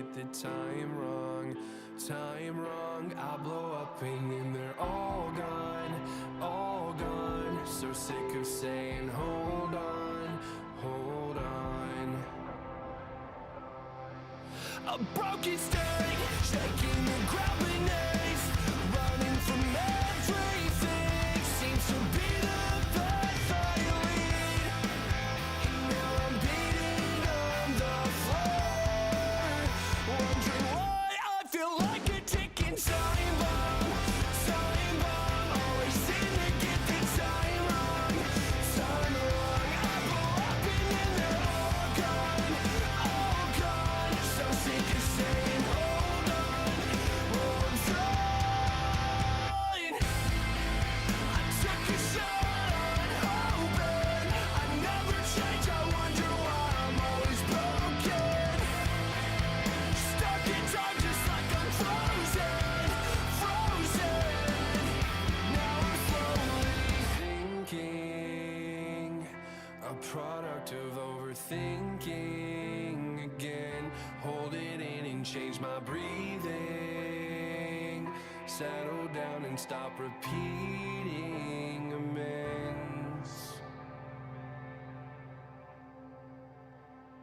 get the time wrong. I blow up and then they're all gone, all gone. So sick of saying hold on, hold on. A broken string, shaking the ground beneath, running from everything, seems to be the path I lead. And now I'm beating on the floor, wondering why I feel like a ticking time bomb. Time bomb, always seem to get the time wrong. Time wrong, I blow up and then they're all gone, all gone. So sick of saying hold on, hold on. I took a shot on hoping I never change. I wonder why I'm always broken. Stuck in time just like I'm frozen, frozen. Now I'm slowly thinking, a product of overthinking again. Hold it in and change my breathing. Settle down and stop repeating amends.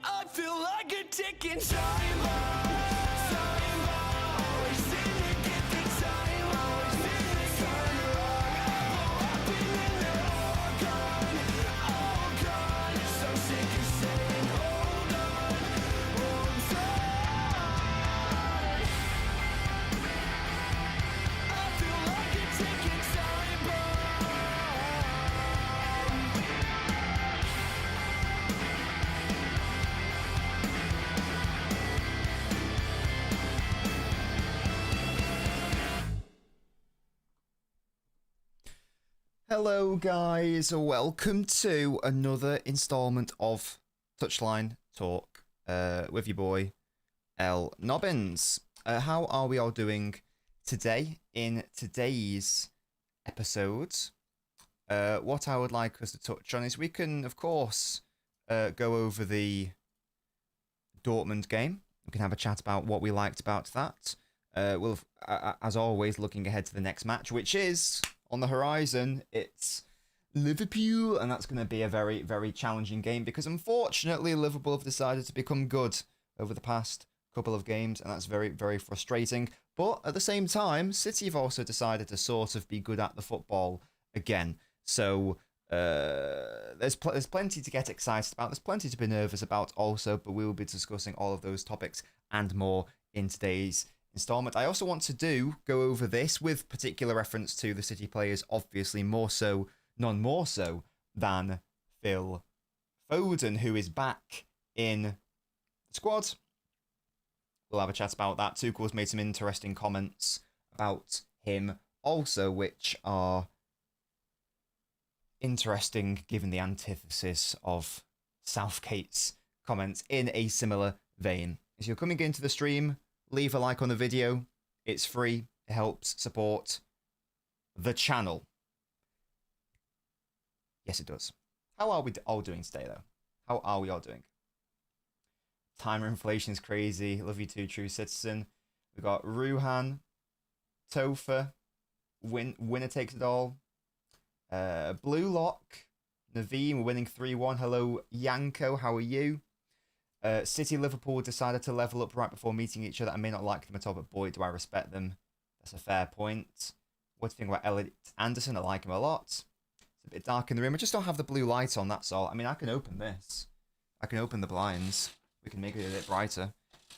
I feel like a ticking time bomb. Time bomb, always seem to get the time wrong. Time wrong, I blow up and then they're all gone, all gone. So sick of saying hold on, hold on. I feel like a ticking time bomb. Hello guys, welcome to another installment of Touchline Talk with your boy LNobbins. How are we all doing today? In today's episode, what I would like us to touch on is we can, of course, go over the Dortmund game. We can have a chat about what we liked about that. We'll, as always, looking ahead to the next match, which is on the horizon. It's Liverpool, and that's going to be a very, very challenging game because, unfortunately, Liverpool have decided to become good over the past couple of games, and that's very, very frustrating. But at the same time, City have also decided to sort of be good at the football again. So there's plenty to get excited about. There's plenty to be nervous about also, but we will be discussing all of those topics and more in today's installment. I also want to go over this with particular reference to the City players, obviously none more so than Phil Foden, who is back in the squad. We'll have a chat about that. Tuchel's made some interesting comments about him also, which are interesting given the antithesis of Southgate's comments in a similar vein. If you're coming into the stream, leave a like on the video. It's free. It helps support the channel. Yes, it does. How are we all doing today, though? How are we all doing? Timer inflation is crazy. Love you too, true citizen. We got Ruhan, Topher, winner takes it all. Blue Lock, Naveen, we're winning 3-1. Hello, Yanko, how are you? City Liverpool decided to level up right before meeting each other. I may not like them at all, but boy, do I respect them. That's a fair point. What do you think about Elliot Anderson? I like him a lot. It's a bit dark in the room. I just don't have the blue light on, that's all. I mean, I can open this. I can open the blinds. We can make it a bit brighter.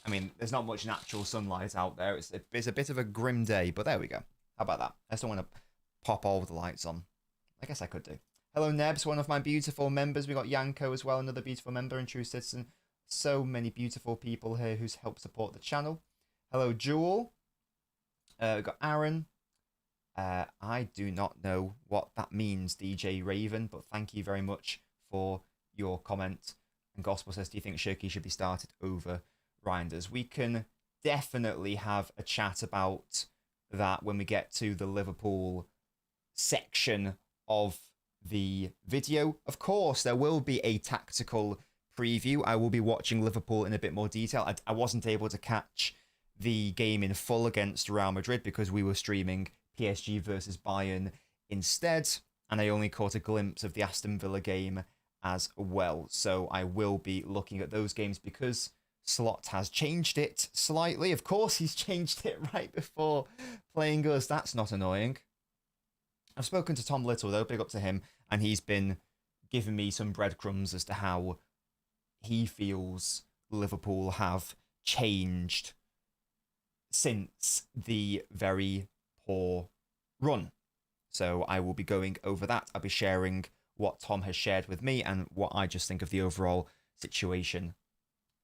I mean, there's not much natural sunlight out there. It's a bit of a grim day, but there we go. How about that? I just don't want to pop all the lights on. I guess I could do. Hello, Nebs, one of my beautiful members. We got Yanko as well, another beautiful member and true citizen. So many beautiful people here who's helped support the channel. Hello, Jewel. We've got Aaron. I do not know what that means, DJ Raven, but thank you very much for your comment. And Gospel says, do you think Shirky should be started over Reinders? We can definitely have a chat about that when we get to the Liverpool section of the video. Of course, there will be a tactical preview. I will be watching Liverpool in a bit more detail. I wasn't able to catch the game in full against Real Madrid because we were streaming PSG versus Bayern instead, and I only caught a glimpse of the Aston Villa game as well. So I will be looking at those games because Slot has changed it slightly. Of course, he's changed it right before playing us. That's not annoying. I've spoken to Tom Little, though, big up to him, and he's been giving me some breadcrumbs as to how he feels Liverpool have changed since the very poor run. So I will be going over that. I'll be sharing what Tom has shared with me and what I just think of the overall situation.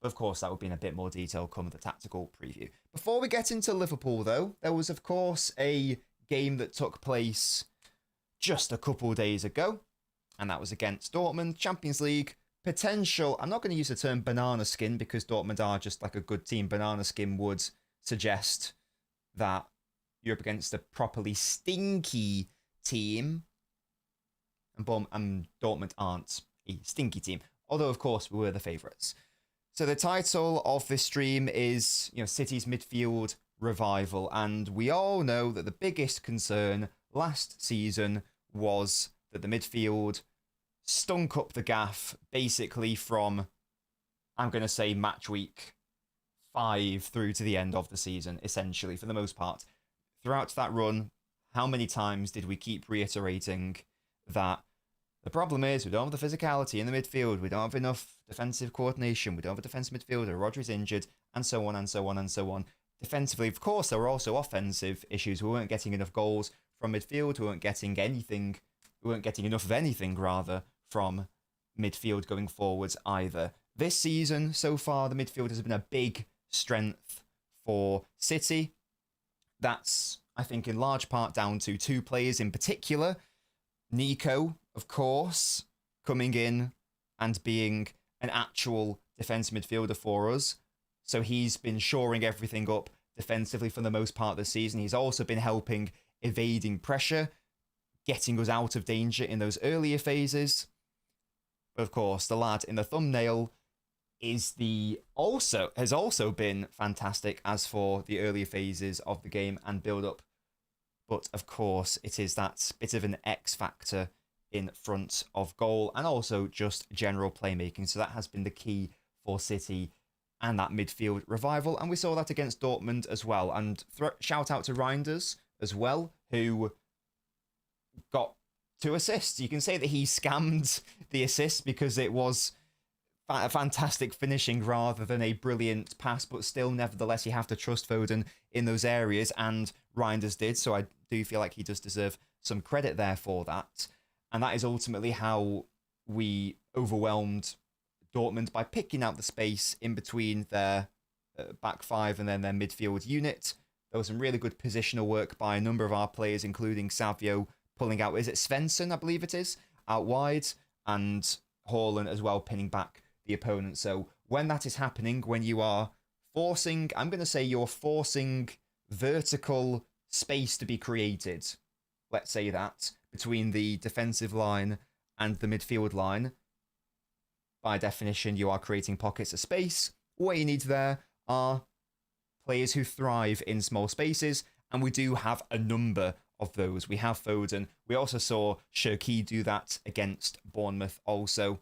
Of course, that will be in a bit more detail come the tactical preview. Before we get into Liverpool, though, there was, of course, a game that took place just a couple days ago, and that was against Dortmund, Champions League potential. I'm not going to use the term banana skin because Dortmund are just like a good team. Banana skin would suggest that you're up against a properly stinky team, and Dortmund aren't a stinky team. Although, of course, we were the favourites. So the title of this stream is, City's midfield revival, and we all know that the biggest concern last season was that the midfield stunk up the gaff basically from, I'm going to say, match week 5 through to the end of the season, essentially, for the most part. Throughout that run, how many times did we keep reiterating that the problem is we don't have the physicality in the midfield, we don't have enough defensive coordination, we don't have a defensive midfielder, Rodri's injured, and so on and so on and so on. Defensively, of course, there were also offensive issues. We weren't getting enough goals from midfield, we weren't getting enough of anything, rather, from midfield going forwards either. This season, so far, the midfield has been a big strength for City. That's, I think, in large part down to 2 players in particular. Nico, of course, coming in and being an actual defensive midfielder for us. So he's been shoring everything up defensively for the most part this season. He's also been helping evading pressure, getting us out of danger in those earlier phases. But of course, the lad in the thumbnail has also been fantastic as for the earlier phases of the game and build-up. But of course, it is that bit of an X factor in front of goal and also just general playmaking. So that has been the key for City and that midfield revival. And we saw that against Dortmund as well. And shout out to Reinders as well, who got 2 assists. You can say that he scammed the assist because it was a fantastic finishing rather than a brilliant pass, but still, nevertheless, you have to trust Foden in those areas, and Reinders did, so I do feel like he does deserve some credit there for that. And that is ultimately how we overwhelmed Dortmund, by picking out the space in between their back 5 and then their midfield unit. There was some really good positional work by a number of our players, including Savio pulling out, is it Svensson, I believe it is, out wide, and Haaland as well pinning back the opponent. So when that is happening, when you are forcing, I'm going to say you're forcing vertical space to be created, let's say that, between the defensive line and the midfield line, by definition, you are creating pockets of space. What you need there are players who thrive in small spaces, and we do have a number of those. We have Foden. We also saw Cherki do that against Bournemouth also.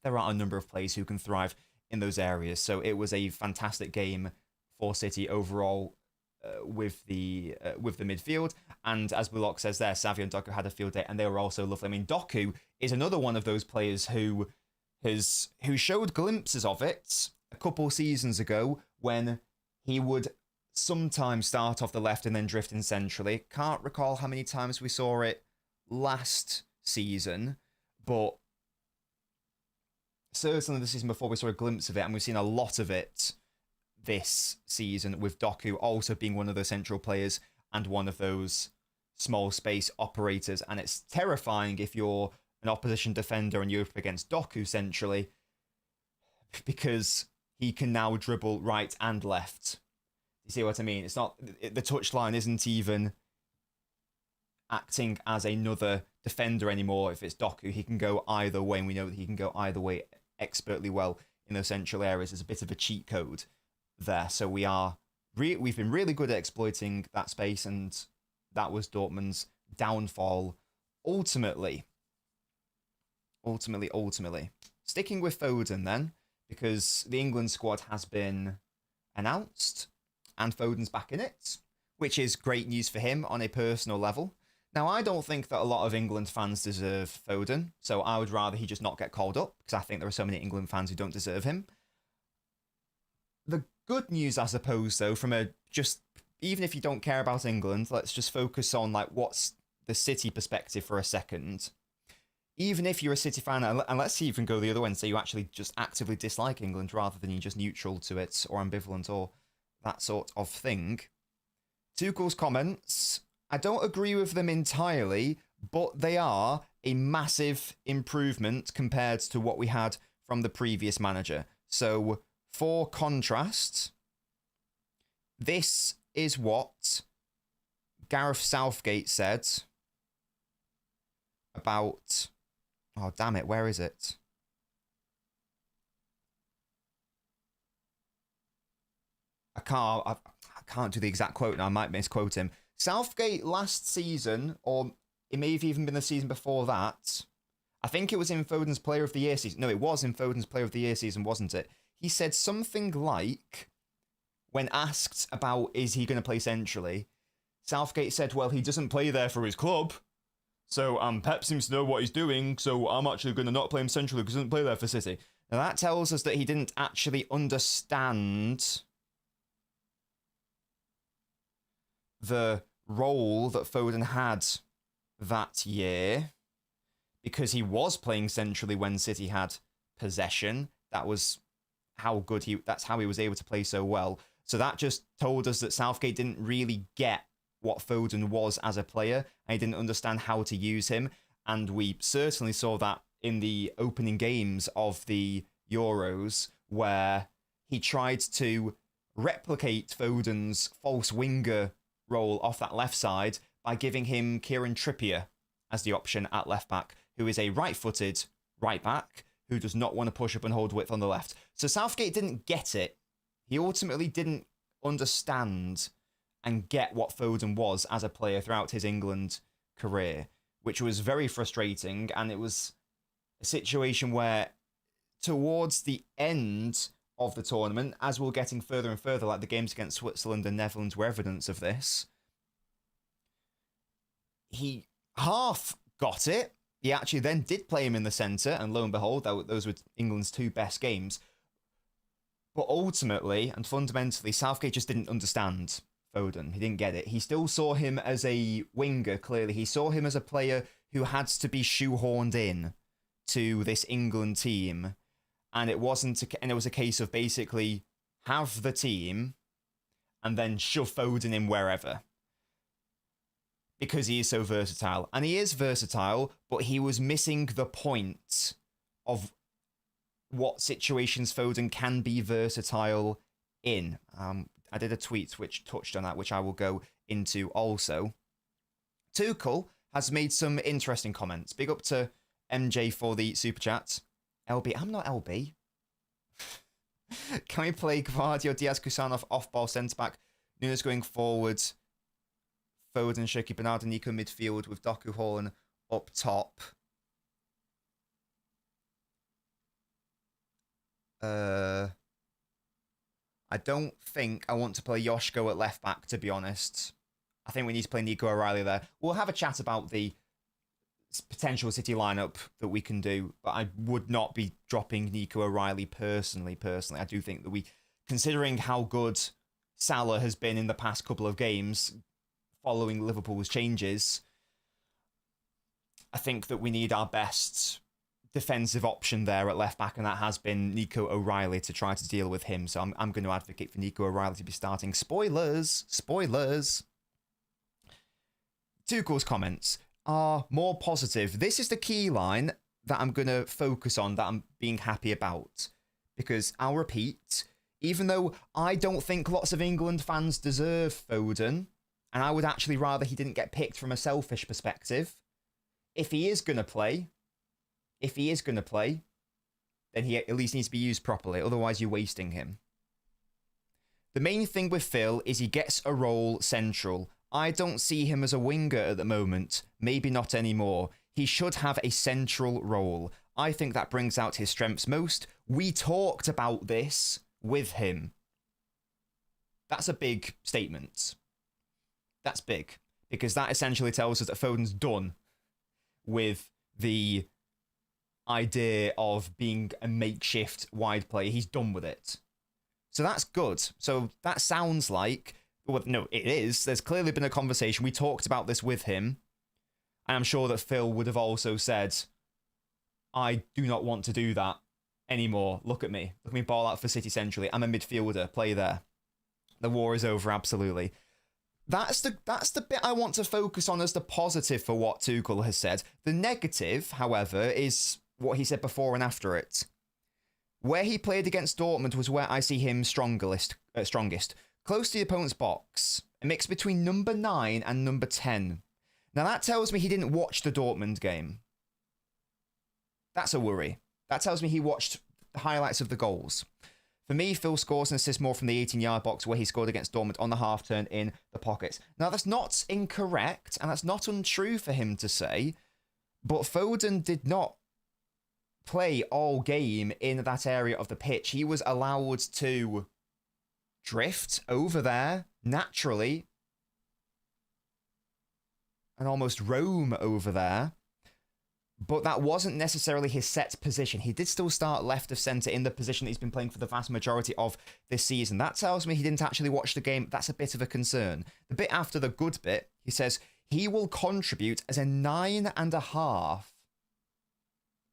There are a number of players who can thrive in those areas. So it was a fantastic game for City overall with the midfield. And as Bullock says there, Savio and Doku had a field day, and they were also lovely. I mean, Doku is another one of those players who showed glimpses of it a couple seasons ago when he would sometimes start off the left and then drift in centrally. Can't recall how many times we saw it last season, but certainly the season before we saw a glimpse of it, and we've seen a lot of it this season, with Doku also being one of those central players and one of those small space operators. And it's terrifying if you're an opposition defender and you're up against Doku centrally, because he can now dribble right and left. You see what I mean? It's not, the touchline isn't even acting as another defender anymore. If it's Doku, he can go either way, and we know that he can go either way expertly well in those central areas. There's a bit of a cheat code there. So we've been really good at exploiting that space, and that was Dortmund's downfall ultimately. Sticking with Foden then, because the England squad has been announced and Foden's back in it, which is great news for him on a personal level. Now, I don't think that a lot of England fans deserve Foden, so I would rather he just not get called up, because I think there are so many England fans who don't deserve him. The good news, I suppose, though, even if you don't care about England, let's just focus on like what's the City perspective for a second. Even if you're a City fan, and let's even go the other way and say you actually just actively dislike England rather than you're just neutral to it or ambivalent or that sort of thing. Tuchel's comments, I don't agree with them entirely, but they are a massive improvement compared to what we had from the previous manager. So, for contrast, this is what Gareth Southgate said about... Oh, damn it, where is it? I can't do the exact quote now, I might misquote him. Southgate last season, or it may have even been the season before that, I think it was in Foden's Player of the Year season. No, it was in Foden's Player of the Year season, wasn't it? He said something like, when asked about is he going to play centrally, Southgate said, well, he doesn't play there for his club. So Pep seems to know what he's doing, so I'm actually going to not play him centrally because he doesn't play there for City. Now that tells us that he didn't actually understand the role that Foden had that year, because he was playing centrally when City had possession. That's how he was able to play so well. So that just told us that Southgate didn't really get what Foden was as a player, and he didn't understand how to use him. And we certainly saw that in the opening games of the Euros, where he tried to replicate Foden's false winger role off that left side by giving him Kieran Trippier as the option at left back, who is a right-footed right back who does not want to push up and hold width on the left. So Southgate didn't get it. He ultimately didn't understand and get what Foden was as a player throughout his England career, which was very frustrating. And it was a situation where towards the end of the tournament, as we're getting further and further, like the games against Switzerland and Netherlands were evidence of this, he half got it. He actually then did play him in the centre, and lo and behold, those were England's two best games. But ultimately and fundamentally, Southgate just didn't understand Foden. He didn't get it. He still saw him as a winger, clearly. He saw him as a player who had to be shoehorned in to this England team. And it was a case of basically have the team and then shove Foden in wherever. Because he is so versatile. And he is versatile, but he was missing the point of what situations Foden can be versatile in. I did a tweet which touched on that, which I will go into also. Tuchel has made some interesting comments. Big up to MJ for the super chat. LB, I'm not LB. Can we play Gvardio, Diaz, Kusanov, off-ball centre-back? Nunes going forward. Foden, Shoki, Bernardo, Nico midfield with Doku Holland up top. I don't think I want to play Yoshko at left back, to be honest. I think we need to play Nico O'Reilly there. We'll have a chat about the potential City lineup that we can do, but I would not be dropping Nico O'Reilly personally. I do think that considering how good Salah has been in the past couple of games following Liverpool's changes, I think that we need our best defensive option there at left back, and that has been Nico O'Reilly to try to deal with him. So I'm going to advocate for Nico O'Reilly to be starting. Spoilers. Tuchel's comments are more positive. This is the key line that I'm going to focus on, that I'm being happy about. Because I'll repeat, even though I don't think lots of England fans deserve Foden, and I would actually rather he didn't get picked from a selfish perspective, if he is going to play, then he at least needs to be used properly. Otherwise, you're wasting him. The main thing with Phil is he gets a role central. I don't see him as a winger at the moment. Maybe not anymore. He should have a central role. I think that brings out his strengths most. We talked about this with him. That's a big statement. That's big. Because that essentially tells us that Foden's done with the idea of being a makeshift wide player. He's done with it. So that's good. So that sounds like... Well, no, it is. There's clearly been a conversation. We talked about this with him. And I'm sure that Phil would have also said, I do not want to do that anymore. Look at me. Look at me ball out for City centrally. I'm a midfielder. Play there. The war is over, absolutely. That's the bit I want to focus on as the positive for what Tuchel has said. The negative, however, is what he said before and after it. Where he played against Dortmund was where I see him strongest. Close to the opponent's box. A mix between number 9 and number 10. Now that tells me he didn't watch the Dortmund game. That's a worry. That tells me he watched the highlights of the goals. For me, Phil scores and assists more from the 18-yard box where he scored against Dortmund on the half-turn in the pockets. Now, that's not incorrect, and that's not untrue for him to say, but Foden did not play all game in that area of the pitch. He was allowed to drift over there naturally and almost roam over there. But that wasn't necessarily his set position. He did still start left of centre in the position that he's been playing for the vast majority of this season. That tells me he didn't actually watch the game. That's a bit of a concern. The bit after the good bit, he says, he will contribute as a 9.5,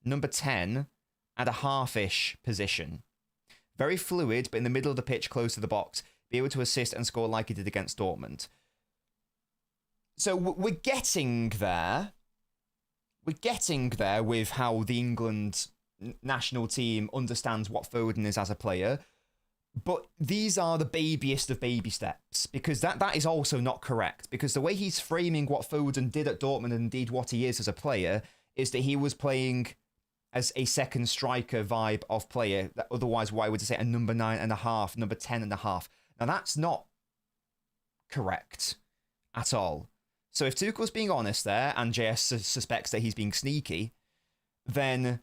number 10 and a half-ish position. Very fluid, but in the middle of the pitch, close to the box. Be able to assist and score like he did against Dortmund. So we're getting there. We're getting there with how the England national team understands what Foden is as a player. But these are the babiest of baby steps, because that is also not correct. Because the way he's framing what Foden did at Dortmund, and indeed what he is as a player, is that he was playing as a second striker vibe of player. Otherwise, why would I say a number 9.5, number 10.5? Now, that's not correct at all. So if Tuchel's being honest there, and JS suspects that he's being sneaky, then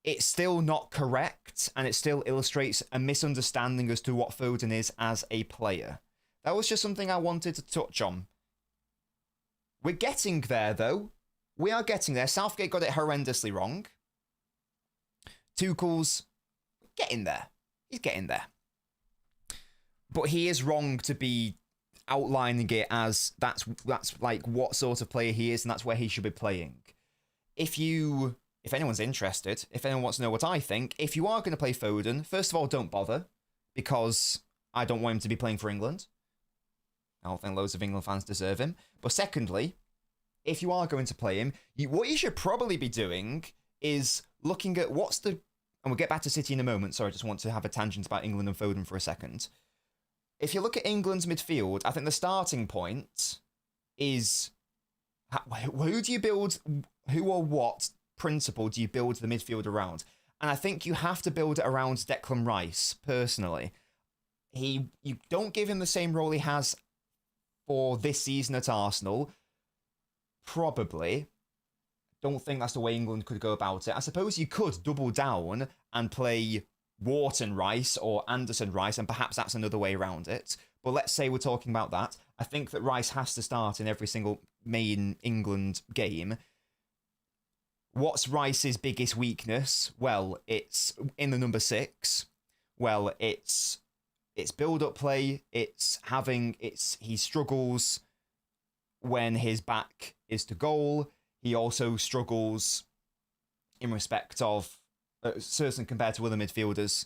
it's still not correct, and it still illustrates a misunderstanding as to what Foden is as a player. That was just something I wanted to touch on. We're getting there, though. We are getting there. Southgate got it horrendously wrong. Tuchel's getting there. He's getting there. But he is wrong to be outlining it as that's like what sort of player he is, and that's where he should be playing. If anyone's interested, if anyone wants to know what I think, if you are going to play Foden, first of all, don't bother, because I don't want him to be playing for England. I don't think loads of England fans deserve him. But secondly, if you are going to play him, what you should probably be doing is looking at and we'll get back to City in a moment, sorry, I just want to have a tangent about England and Foden for a second. If you look at England's midfield, I think the starting point is who do you build, who or what principle do you build the midfield around? And I think you have to build it around Declan Rice, personally. You don't give him the same role he has for this season at Arsenal. Probably. Don't think that's the way England could go about it. I suppose you could double down and play Wharton Rice or Anderson Rice, and perhaps that's another way around it. But let's say we're talking about that. I think that Rice has to start in every single main England game. What's Rice's biggest weakness? Well, it's in the number 6. Well, it's build-up play. He struggles when his back is to goal. He also struggles in respect of certain compared to other midfielders.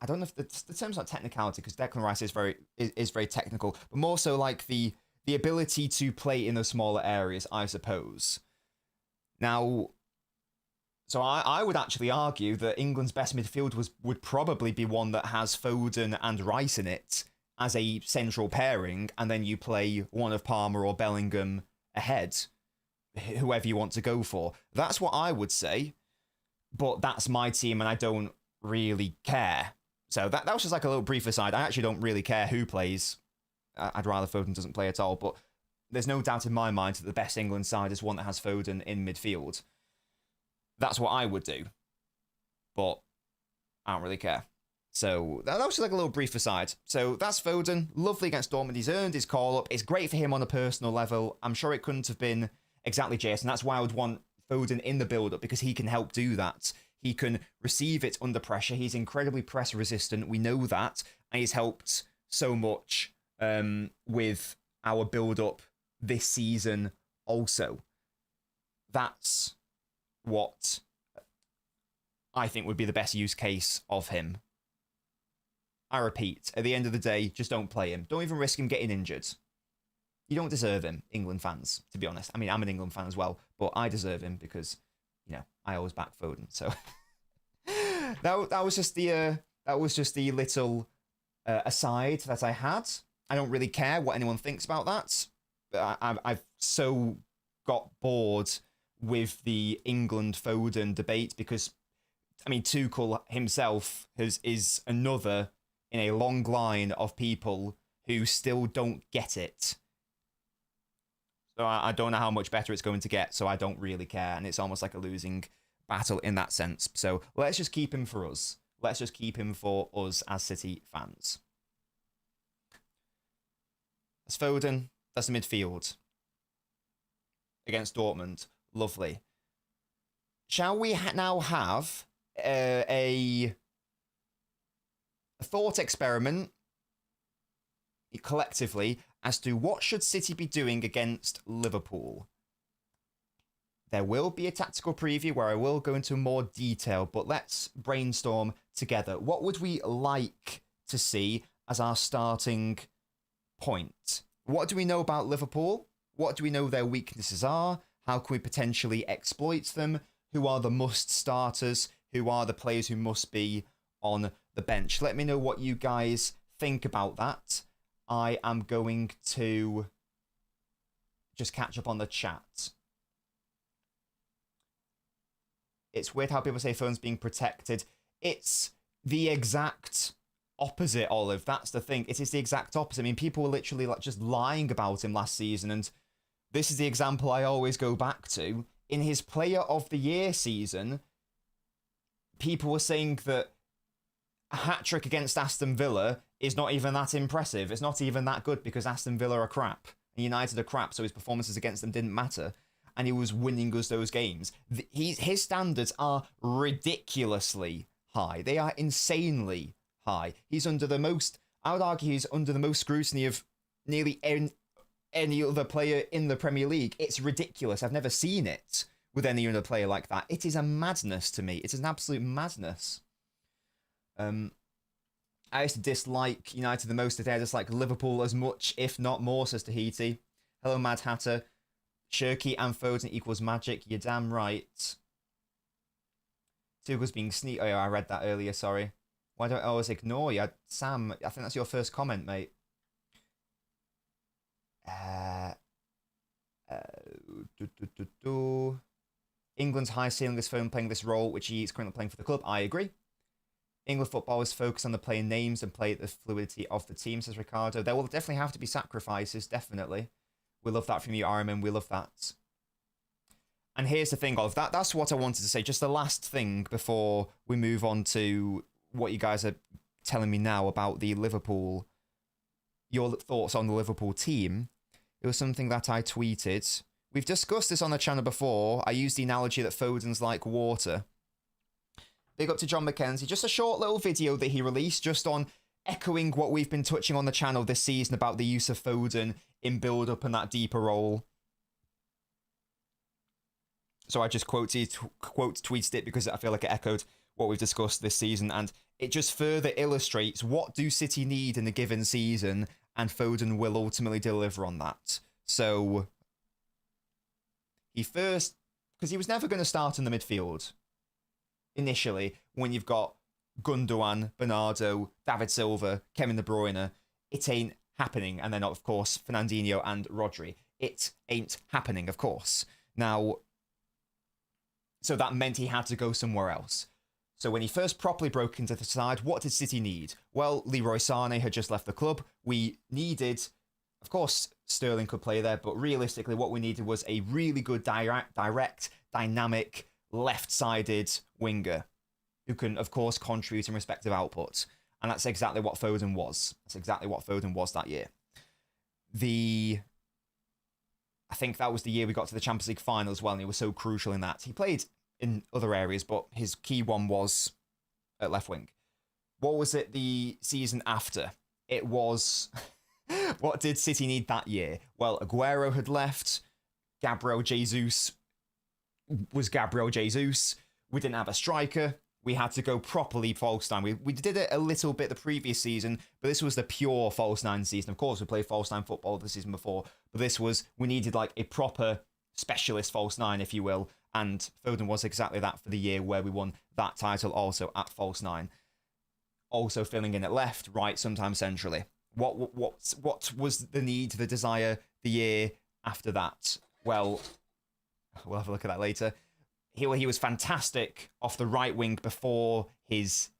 I don't know if the term's not technicality, because Declan Rice is very technical, but more so like the ability to play in the smaller areas, I suppose. Now, so I would actually argue that England's best midfield would probably be one that has Foden and Rice in it as a central pairing, and then you play one of Palmer or Bellingham ahead. whoever you want to go for. That's what I would say, but that's my team and I don't really care. So that was just like a little brief aside. I actually don't really care who plays. I'd rather Foden doesn't play at all, but there's no doubt in my mind that the best England side is one that has Foden in midfield. That's what I would do, but I don't really care. So that was just like a little brief aside. So that's Foden. Lovely against Dortmund. He's earned his call up. It's great for him on a personal level. I'm sure it couldn't have been exactly Jason. That's why I would want Foden in the build-up, because he can help do that. He can receive it under pressure. He's incredibly press resistant. We know that. And he's helped so much with our build-up this season also. That's what I think would be the best use case of him. I repeat, at the end of the day, just don't play him. Don't even risk him getting injured. You don't deserve him, England fans, to be honest. I mean, I'm an England fan as well, but I deserve him because, you know, I always back Foden. So that was just the little aside that I had. I don't really care what anyone thinks about that. I've so got bored with the England Foden debate because, I mean, Tuchel himself is another in a long line of people who still don't get it. So I don't know how much better it's going to get, so I don't really care, and it's almost like a losing battle in that sense. So let's just keep him for us. Let's just keep him for us as City fans. That's Foden. That's the midfield. Against Dortmund. Lovely. Shall we now have a thought experiment collectively as to what should City be doing against Liverpool? There will be a tactical preview where I will go into more detail, but let's brainstorm together. What would we like to see as our starting point? What do we know about Liverpool? What do we know their weaknesses are? How can we potentially exploit them? Who are the must starters? Who are the players who must be on the bench? Let me know what you guys think about that. I am going to just catch up on the chat. It's weird how people say Foden's being protected. It's the exact opposite, Olive. That's the thing. It is the exact opposite. I mean, people were literally like just lying about him last season, and this is the example I always go back to. In his Player of the Year season, people were saying that a hat-trick against Aston Villa is not even that impressive. It's not even that good because Aston Villa are crap and United are crap, so his performances against them didn't matter. And he was winning us those games. His standards are ridiculously high. They are insanely high. He's under the most, I would argue he's under the most scrutiny of nearly any other player in the Premier League. It's ridiculous. I've never seen it with any other player like that. It is a madness to me. It is an absolute madness. I used to dislike United the most today. I dislike Liverpool as much, if not more, says Tahiti. Hello, Mad Hatter. Shirky and Foden equals magic. You're damn right. Tuchel's being sneaky. Oh, yeah, I read that earlier, sorry. Why don't I always ignore you? Sam, I think that's your first comment, mate. England's high ceiling is Foden playing this role, which he is currently playing for the club. I agree. England football is focused on the player names and play the fluidity of the team, says Ricardo. There will definitely have to be sacrifices, definitely. We love that from you, Armin. We love that. And here's the thing, Olive. That's what I wanted to say. Just the last thing before we move on to what you guys are telling me now about the Liverpool, your thoughts on the Liverpool team. It was something that I tweeted. We've discussed this on the channel before. I used the analogy that Foden's like water. Big up to John McKenzie. Just a short little video that he released just on echoing what we've been touching on the channel this season about the use of Foden in build-up and that deeper role. So I just tweeted it because I feel like it echoed what we've discussed this season, and it just further illustrates what do City need in a given season, and Foden will ultimately deliver on that. So because he was never going to start in the midfield initially when you've got Gundogan, Bernardo, David Silva, Kevin De Bruyne. It ain't happening. And then, of course, Fernandinho and Rodri. It ain't happening, of course. Now, so that meant he had to go somewhere else. So when he first properly broke into the side, what did City need? Well, Leroy Sané had just left the club. We needed, of course, Sterling could play there, but realistically what we needed was a really good, direct, dynamic, left-sided winger who can, of course, contribute in respective outputs. And that's exactly what Foden was. That's exactly what Foden was that year. I think that was the year we got to the Champions League final as well, and he was so crucial in that. He played in other areas, but his key one was at left wing. What was it the season after? It was... What did City need that year? Well, Aguero had left. Gabriel Jesus was Gabriel Jesus. We didn't have a striker. We had to go properly false nine. We did it a little bit the previous season, but this was the pure false nine season. Of course, we played false nine football the season before, but this was, we needed like a proper specialist false nine, if you will, and Foden was exactly that for the year where we won that title also at false nine. Also filling in at left, right, sometimes centrally. What was the need, the desire, the year after that? Well, we'll have a look at that later. He was fantastic off the right wing before his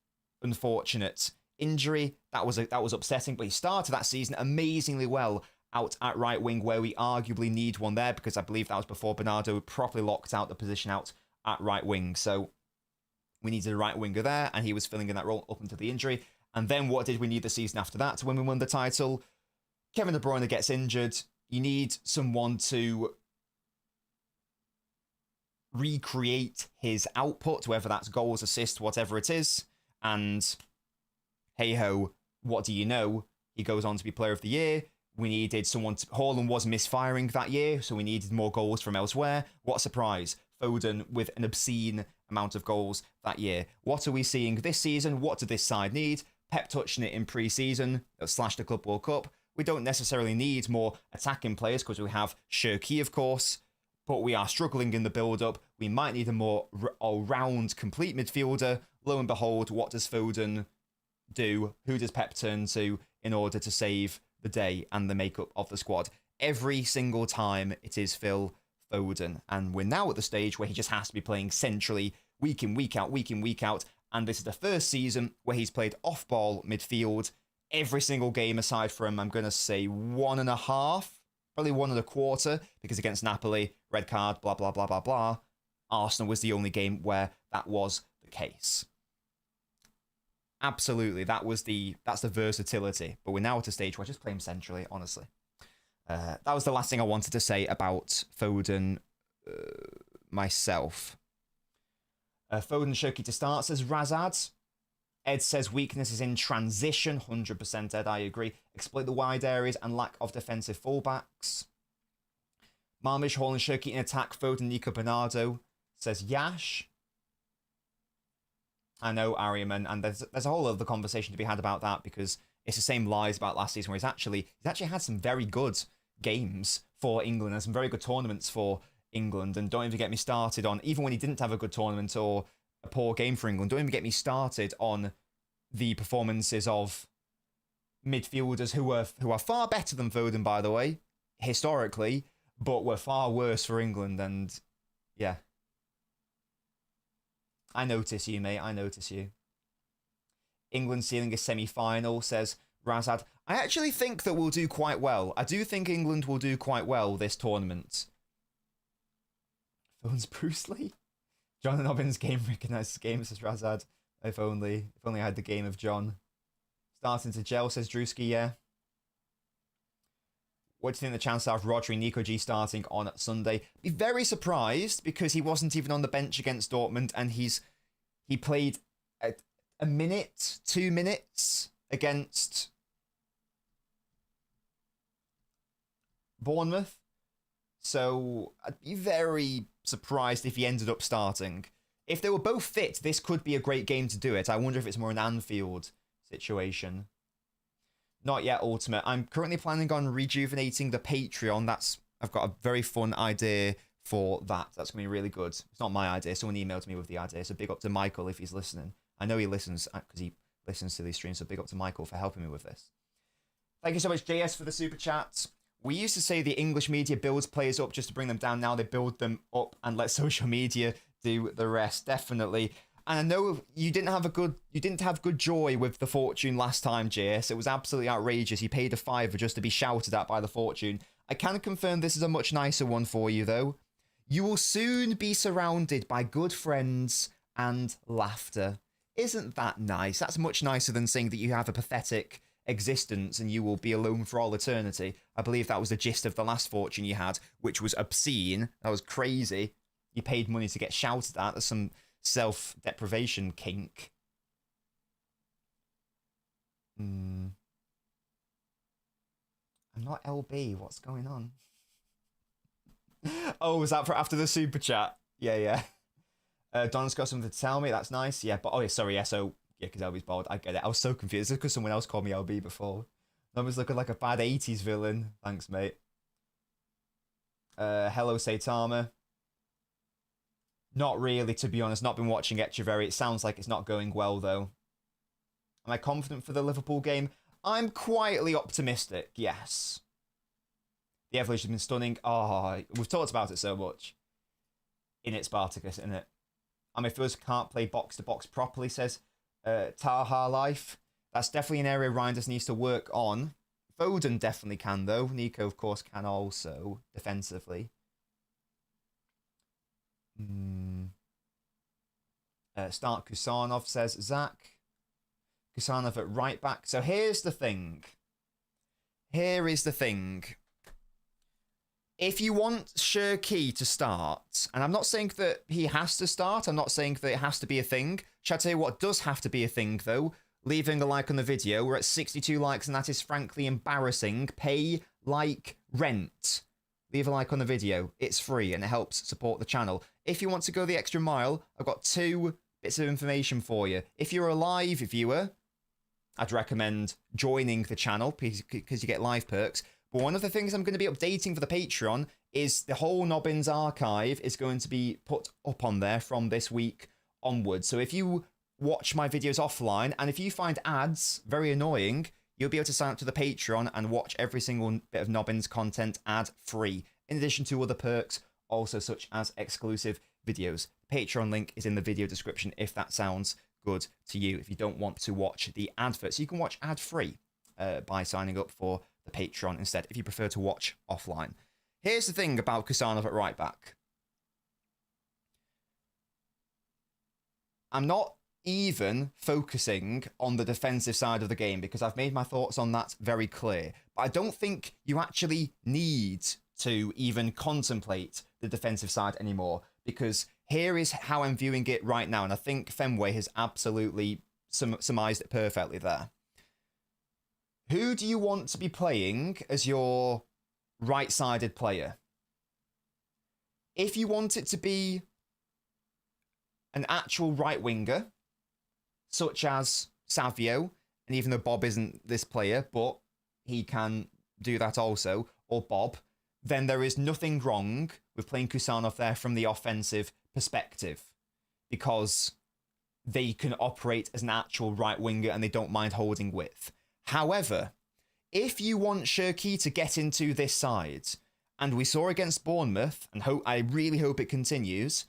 unfortunate injury. That was upsetting, but he started that season amazingly well out at right wing, where we arguably need one there, because I believe that was before Bernardo properly locked out the position out at right wing. So we needed a right winger there, and he was filling in that role up until the injury. And then what did we need the season after that when we won the title? Kevin De Bruyne gets injured. You need someone to recreate his output, whether that's goals, assists, whatever it is. And hey-ho, what do you know? He goes on to be player of the year. We needed someone to... Haaland was misfiring that year, so we needed more goals from elsewhere. What a surprise. Foden with an obscene amount of goals that year. What are we seeing this season? What did this side need? Pep touching it in pre-season, / the Club World Cup. We don't necessarily need more attacking players because we have Shirky, of course, but we are struggling in the build-up. We might need a more all-round, complete midfielder. Lo and behold, what does Foden do? Who does Pep turn to in order to save the day and the makeup of the squad? Every single time it is Phil Foden, and we're now at the stage where he just has to be playing centrally, week in, week out, week in, week out. And this is the first season where he's played off-ball midfield every single game aside from, I'm going to say, 1.5, probably 1.25, because against Napoli, red card, blah, blah, blah, blah, blah. Arsenal was the only game where that was the case. Absolutely, that's the versatility. But we're now at a stage where I just play him centrally, honestly. That was the last thing I wanted to say about Foden myself. Foden Shirky to start, says Razad. Ed says weakness is in transition. 100% Ed, I agree. Exploit the wide areas and lack of defensive fullbacks. Marmish, Hall and Shirky in attack. Foden, Nico Bernardo, says Yash. I know, Ariaman, and there's a whole other conversation to be had about that, because it's the same lies about last season, where he's actually had some very good games for England and some very good tournaments for England. And don't even get me started on, even when he didn't have a good tournament or a poor game for England, don't even get me started on the performances of midfielders who are far better than Foden, by the way, historically, but were far worse for England. And yeah, I notice you, mate. I notice you. England sealing a semi-final, says Razad. I actually think that we'll do quite well. I do think England will do quite well this tournament. Phone's Bruce Lee. John and Nobbins game recognizes game, says Razad. If only I had the game of John. Starting to gel, says Drewski, yeah. What do you think the chances are of Rodri Nico G starting on Sunday? Be very surprised, because he wasn't even on the bench against Dortmund, and he played a minute, 2 minutes against Bournemouth. So I'd be very surprised if he ended up starting. If they were both fit, this could be a great game to do it. I wonder if it's more an Anfield situation. Not yet, Ultimate. I'm currently planning on rejuvenating the Patreon. I've got a very fun idea for that. That's going to be really good. It's not my idea. Someone emailed me with the idea. So big up to Michael if he's listening. I know he listens because he listens to these streams. So big up to Michael for helping me with this. Thank you so much, JS, for the super chat. We used to say the English media builds players up just to bring them down. Now they build them up and let social media do the rest. Definitely. And I know you didn't have good joy with the fortune last time, JS. It was absolutely outrageous. You paid a £5 just to be shouted at by the fortune. I can confirm this is a much nicer one for you, though. You will soon be surrounded by good friends and laughter. Isn't that nice? That's much nicer than saying that you have a pathetic existence and you will be alone for all eternity. I believe that was the gist of the last fortune you had, which was obscene. That was crazy. You paid money to get shouted at. There's some self-deprivation kink. I'm not LB. What's going on? Oh, was that for after the super chat? Yeah. Don's got something to tell me. That's nice. Yeah, but oh yeah, sorry. Yeah, so yeah, because LB's bald. I get it. I was so confused. It's because someone else called me LB before. I was looking like a bad 80s villain. Thanks, mate. Hello, Saitama. Not really, to be honest. Not been watching Echeverry. It sounds like it's not going well, though. Am I confident for the Liverpool game? I'm quietly optimistic, yes. The evolution has been stunning. Oh, we've talked about it so much. In it, Spartacus, in it. I mean, Fuzz can't play box-to-box properly, says Taha Life. That's definitely an area Reinders needs to work on. Foden definitely can, though. Nico, of course, can also, defensively. Start Kusanov, says Zach. Kusanov at right back. So here's the thing. Here is the thing. If you want Shirky to start, and I'm not saying that he has to start, I'm not saying that it has to be a thing. Shall I tell you what does have to be a thing, though? Leaving a like on the video. We're at 62 likes, and that is frankly embarrassing. Pay like rent. Leave a like on the video. It's free, and it helps support the channel. If you want to go the extra mile, I've got 2 bits of information for you. If you're a live viewer, I'd recommend joining the channel because you get live perks. But one of the things I'm going to be updating for the Patreon is the whole Nobbins archive is going to be put up on there from this week onwards. So if you watch my videos offline, and if you find ads very annoying, you'll be able to sign up to the Patreon and watch every single bit of Nobbins content ad-free, in addition to other perks, also such as exclusive videos. Patreon link is in the video description if that sounds good to you, if you don't want to watch the adverts. You can watch ad-free by signing up for the Patreon instead, if you prefer to watch offline. Here's the thing about Kusanov at right back. I'm not even focusing on the defensive side of the game because I've made my thoughts on that very clear. But I don't think you actually need to even contemplate the defensive side anymore, because here is how I'm viewing it right now, and I think Fenway has absolutely surmised it perfectly there. Who do you want to be playing as your right-sided player? If you want it to be an actual right winger, such as Savio, and even though Bob isn't this player, but he can do that also, or Bob, then there is nothing wrong with playing Kusanov there from the offensive perspective, because they can operate as an actual right winger and they don't mind holding width. However, if you want Shirky to get into this side, and we saw against Bournemouth, and I really hope it continues,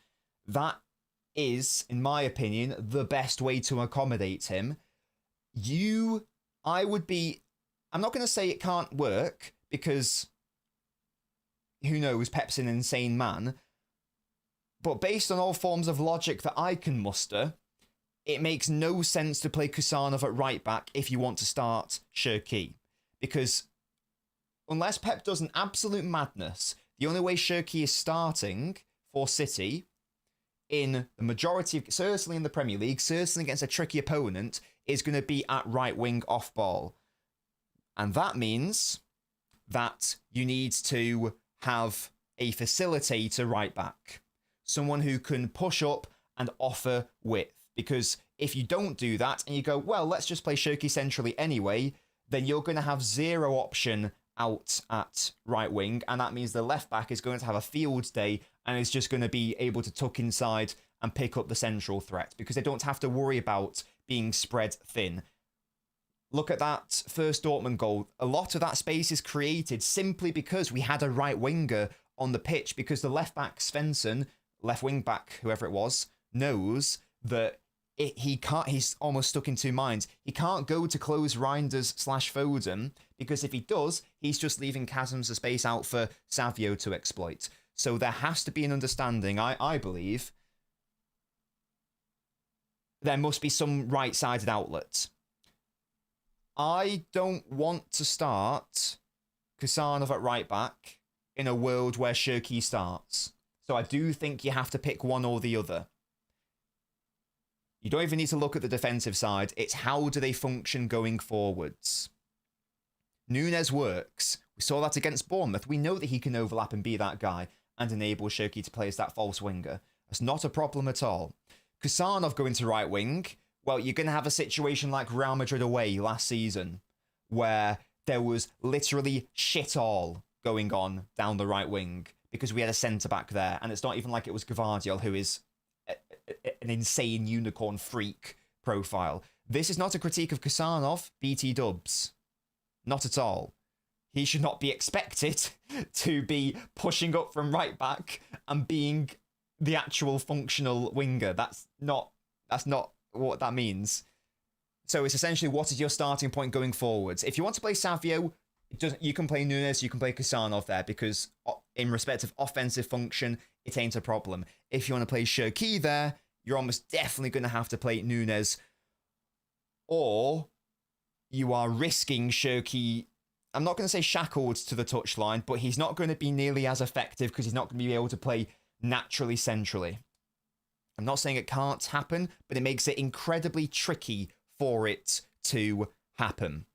that is, in my opinion, the best way to accommodate him. I'm not going to say it can't work, because who knows, Pep's an insane man, but based on all forms of logic that I can muster, it makes no sense to play Kusanov at right back if you want to start Shirky. Because unless Pep does an absolute madness, the only way Shirky is starting for City in the majority of, certainly in the Premier League, certainly against a tricky opponent, is going to be at right wing off ball. And that means that you need to have a facilitator right back. Someone who can push up and offer width. Because if you don't do that and you go, well, let's just play Shirky centrally anyway, then you're going to have zero option out at right wing. And that means the left back is going to have a field day and is just going to be able to tuck inside and pick up the central threat, because they don't have to worry about being spread thin. look at that first Dortmund goal. A lot of that space is created simply because we had a right winger on the pitch, because the left back Svensson, left wing back, whoever it was, knows that he can't. He's almost stuck in two minds. He can't go to close Reinders / Foden, because if he does, he's just leaving chasms of space out for Savio to exploit. So there has to be an understanding, I believe. There must be some right-sided outlet. I don't want to start Kusanov at right back in a world where Shirky starts. So I do think you have to pick one or the other. You don't even need to look at the defensive side. It's how do they function going forwards. Nunes works. We saw that against Bournemouth. We know that he can overlap and be that guy and enable Shirky to play as that false winger. That's not a problem at all. Kusanov going to right wing. Well, you're going to have a situation like Real Madrid away last season, where there was literally shit all going on down the right wing because we had a centre-back there. And it's not even like it was Gvardiol, who is an insane unicorn freak profile. This is not a critique of Kusanov, BT dubs. Not at all. He should not be expected to be pushing up from right back and being the actual functional winger. That's not what that means. So it's essentially, what is your starting point going forwards? If you want to play Savio, you can play Nunes, you can play Kusanov there, because in respect of offensive function, it ain't a problem. If you want to play Shirky there, you're almost definitely going to have to play Nunes, or you are risking Shirky, I'm not going to say shackled to the touchline, but he's not going to be nearly as effective because he's not going to be able to play naturally centrally. I'm not saying it can't happen, but it makes it incredibly tricky for it to happen.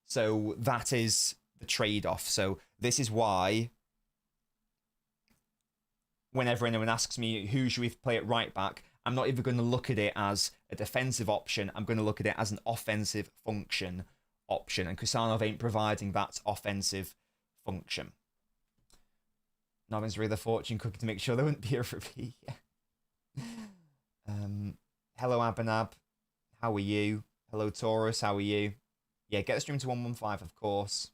So that is the trade-off. So this is why whenever anyone asks me who should we play at right back, I'm not even going to look at it as a defensive option. I'm going to look at it as an offensive function option. And Kusanov ain't providing that offensive function. Nobbins really the fortune cookie to make sure there wouldn't be a repeat. Hello, Abanab. How are you? Hello, Taurus. How are you? Yeah, get the stream to 115, of course.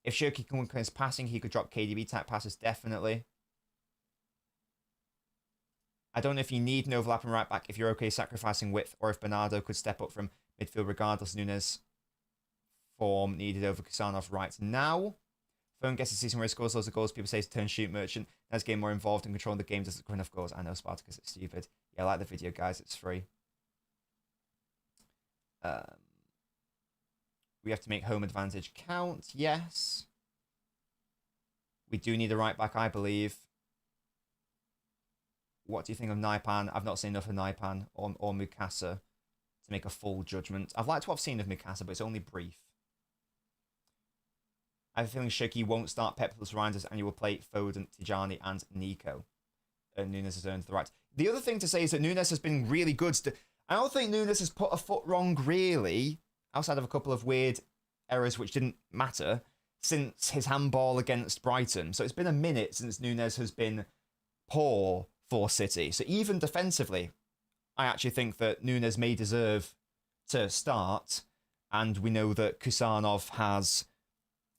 If Shirky can win his passing, he could drop KDB type passes, definitely. I don't know if you need an overlapping right back if you're okay sacrificing width, or if Bernardo could step up from midfield regardless. Nunes form needed over Kusanov right now. Phone gets a season where he scores loads of goals. People say to turn shoot merchant. Has game more involved in controlling the game. Doesn't score enough goals. I know, Spartacus, it's stupid. Yeah, I like the video, guys. It's free. We have to make home advantage count. Yes. We do need a right back, I believe. What do you think of Naipan? I've not seen enough of Naipan or Mukasa to make a full judgment. I've liked what I've seen of Mukasa, but it's only brief. I have a feeling Shirky won't start Pep plus Reinders, and you will play Foden, Tijani, and Nico. Nunes has earned the right. The other thing to say is that Nunes has been really good. I don't think Nunes has put a foot wrong, really, outside of a couple of weird errors which didn't matter, since his handball against Brighton. So it's been a minute since Nunes has been poor for City. So even defensively, I actually think that Nunes may deserve to start. And we know that Kusanov has,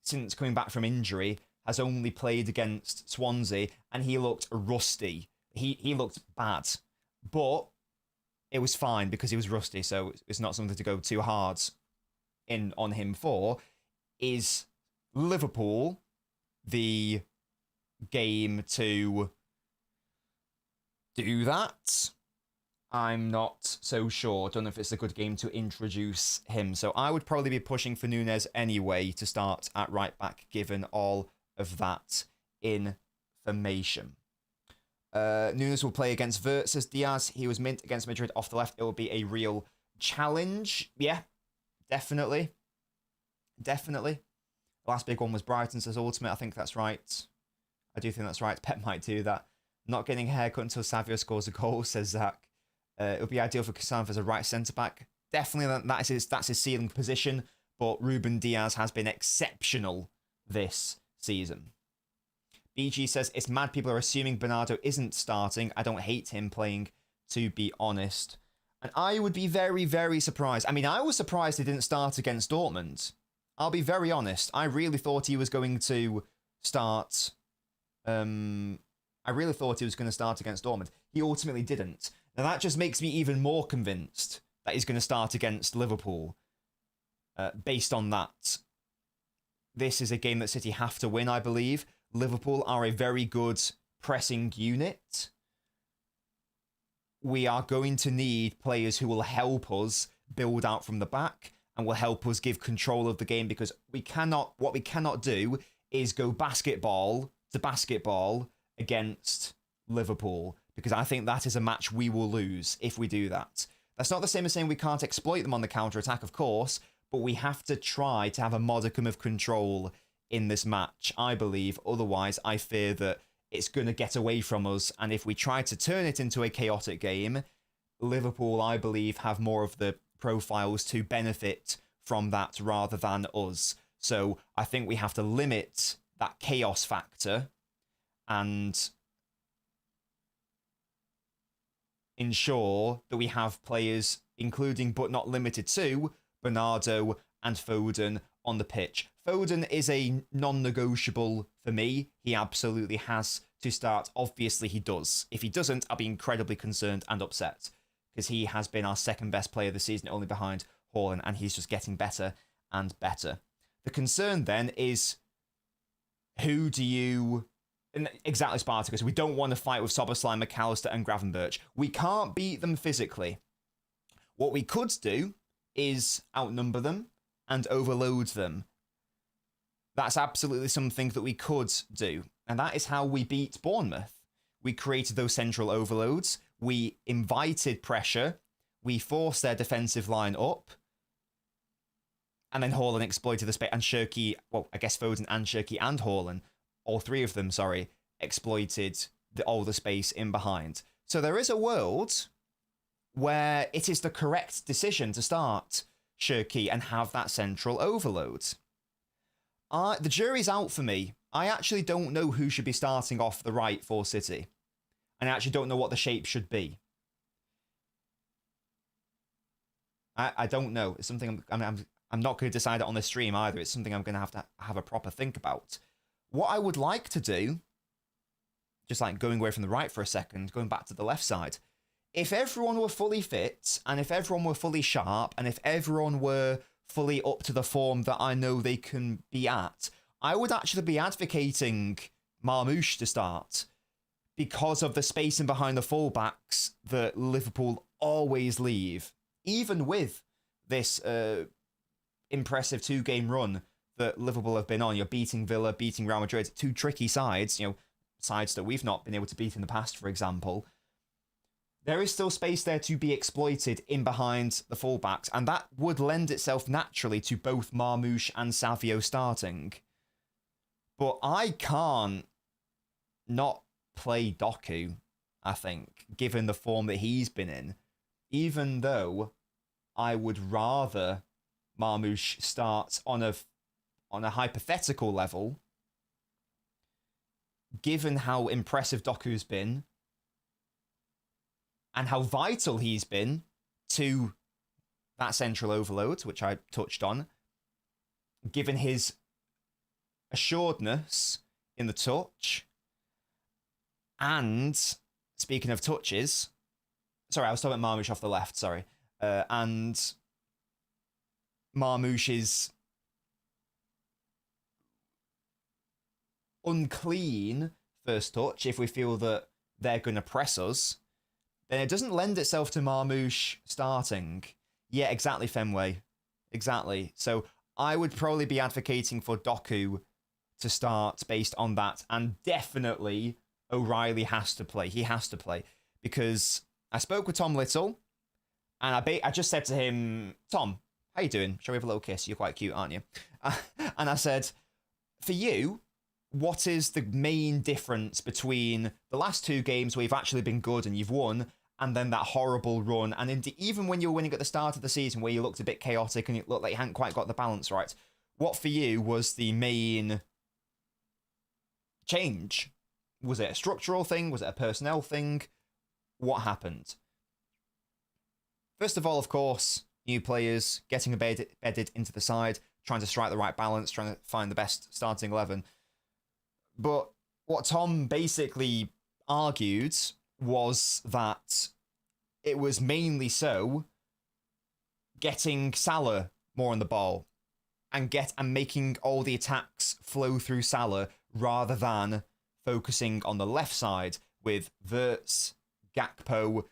since coming back from injury, has only played against Swansea, and he looked rusty. He looked bad. But it was fine because he was rusty, so it's not something to go too hard in on him for. Is Liverpool the game to do that? I'm not so sure. Don't know if it's a good game to introduce him. So I would probably be pushing for Nunes anyway to start at right back, given all of that information. Nunes will play against Vert, says Diaz. He was mint against Madrid off the left. It will be a real challenge. Yeah, definitely. Definitely. The last big one was Brighton, says Ultimate. I think that's right. I do think that's right. Pep might do that. Not getting a haircut until Savio scores a goal, says Zach. It would be ideal for Kusanov as a right centre-back. Definitely that's his ceiling position, but Ruben Diaz has been exceptional this season. BG says, it's mad people are assuming Bernardo isn't starting. I don't hate him playing, to be honest. And I would be very, very surprised. I mean, I was surprised he didn't start against Dortmund. I'll be very honest. I really thought he was going to start. I really thought he was going to start against Dortmund. He ultimately didn't. Now that just makes me even more convinced that he's going to start against Liverpool. Based on that, this is a game that City have to win, I believe. Liverpool are a very good pressing unit. We are going to need players who will help us build out from the back and will help us give control of the game, because what we cannot do is go basketball to basketball against Liverpool, because I think that is a match we will lose if we do that. That's not the same as saying we can't exploit them on the counter-attack, of course, but we have to try to have a modicum of control in this match, I believe. Otherwise, I fear that it's going to get away from us, and if we try to turn it into a chaotic game, Liverpool, I believe, have more of the profiles to benefit from that rather than us. So I think we have to limit that chaos factor and ensure that we have players, including but not limited to Bernardo and Foden, on the pitch. Foden is a non-negotiable for me. He absolutely has to start. Obviously, he does. If he doesn't, I'll be incredibly concerned and upset, because he has been our second best player this season, only behind Haaland, and he's just getting better and better. The concern then is, who do you... Exactly, Spartacus. We don't want to fight with Szoboszlai, McAllister and Gravenberch. We can't beat them physically. What we could do is outnumber them and overload them. That's absolutely something that we could do. And that is how we beat Bournemouth. We created those central overloads. We invited pressure. We forced their defensive line up. And then Haaland exploited the space. And Shirky, well, I guess Foden and Shirky and Haaland, all three of them, sorry, exploited all the space in behind. So there is a world where it is the correct decision to start Shirky and have that central overload. The jury's out for me. I actually don't know who should be starting off the right for City. And I actually don't know what the shape should be. I don't know. It's something I'm not going to decide it on the stream either. It's something I'm going to have a proper think about. What I would like to do, just like going away from the right for a second, going back to the left side, if everyone were fully fit, and if everyone were fully sharp, and if everyone were fully up to the form that I know they can be at, I would actually be advocating Marmoush to start, because of the spacing behind the fullbacks that Liverpool always leave. Even with this impressive two-game run that Liverpool have been on, you're beating Villa, beating Real Madrid, two tricky sides, sides that we've not been able to beat in the past, for example. There is still space there to be exploited in behind the fullbacks, and that would lend itself naturally to both Marmoush and Savio starting. But I can't not play Doku, I think, given the form that he's been in, even though I would rather Marmoush start on a hypothetical level, given how impressive Doku's been and how vital he's been to that central overload, which I touched on, given his assuredness in the touch. And speaking of touches, sorry, I was talking about Marmoush off the left, sorry. And Marmoush's unclean first touch, if we feel that they're going to press us, then it doesn't lend itself to Marmoush starting. Yeah, exactly, Fenway. Exactly. So I would probably be advocating for Doku to start based on that. And definitely O'Reilly has to play. He has to play. Because I spoke with Tom Little, and I just said to him, Tom, how you doing? Shall we have a little kiss? You're quite cute, aren't you? And I said, for you, what is the main difference between the last two games where you've actually been good and you've won, and then that horrible run, and even when you were winning at the start of the season where you looked a bit chaotic and it looked like you hadn't quite got the balance right, what for you was the main change? Was it a structural thing? Was it a personnel thing? What happened? First of all, of course, new players getting embedded into the side, trying to strike the right balance, trying to find the best starting 11. But what Tom basically argued was that it was mainly so getting Salah more on the ball and making all the attacks flow through Salah rather than focusing on the left side with Wirtz, Gakpo,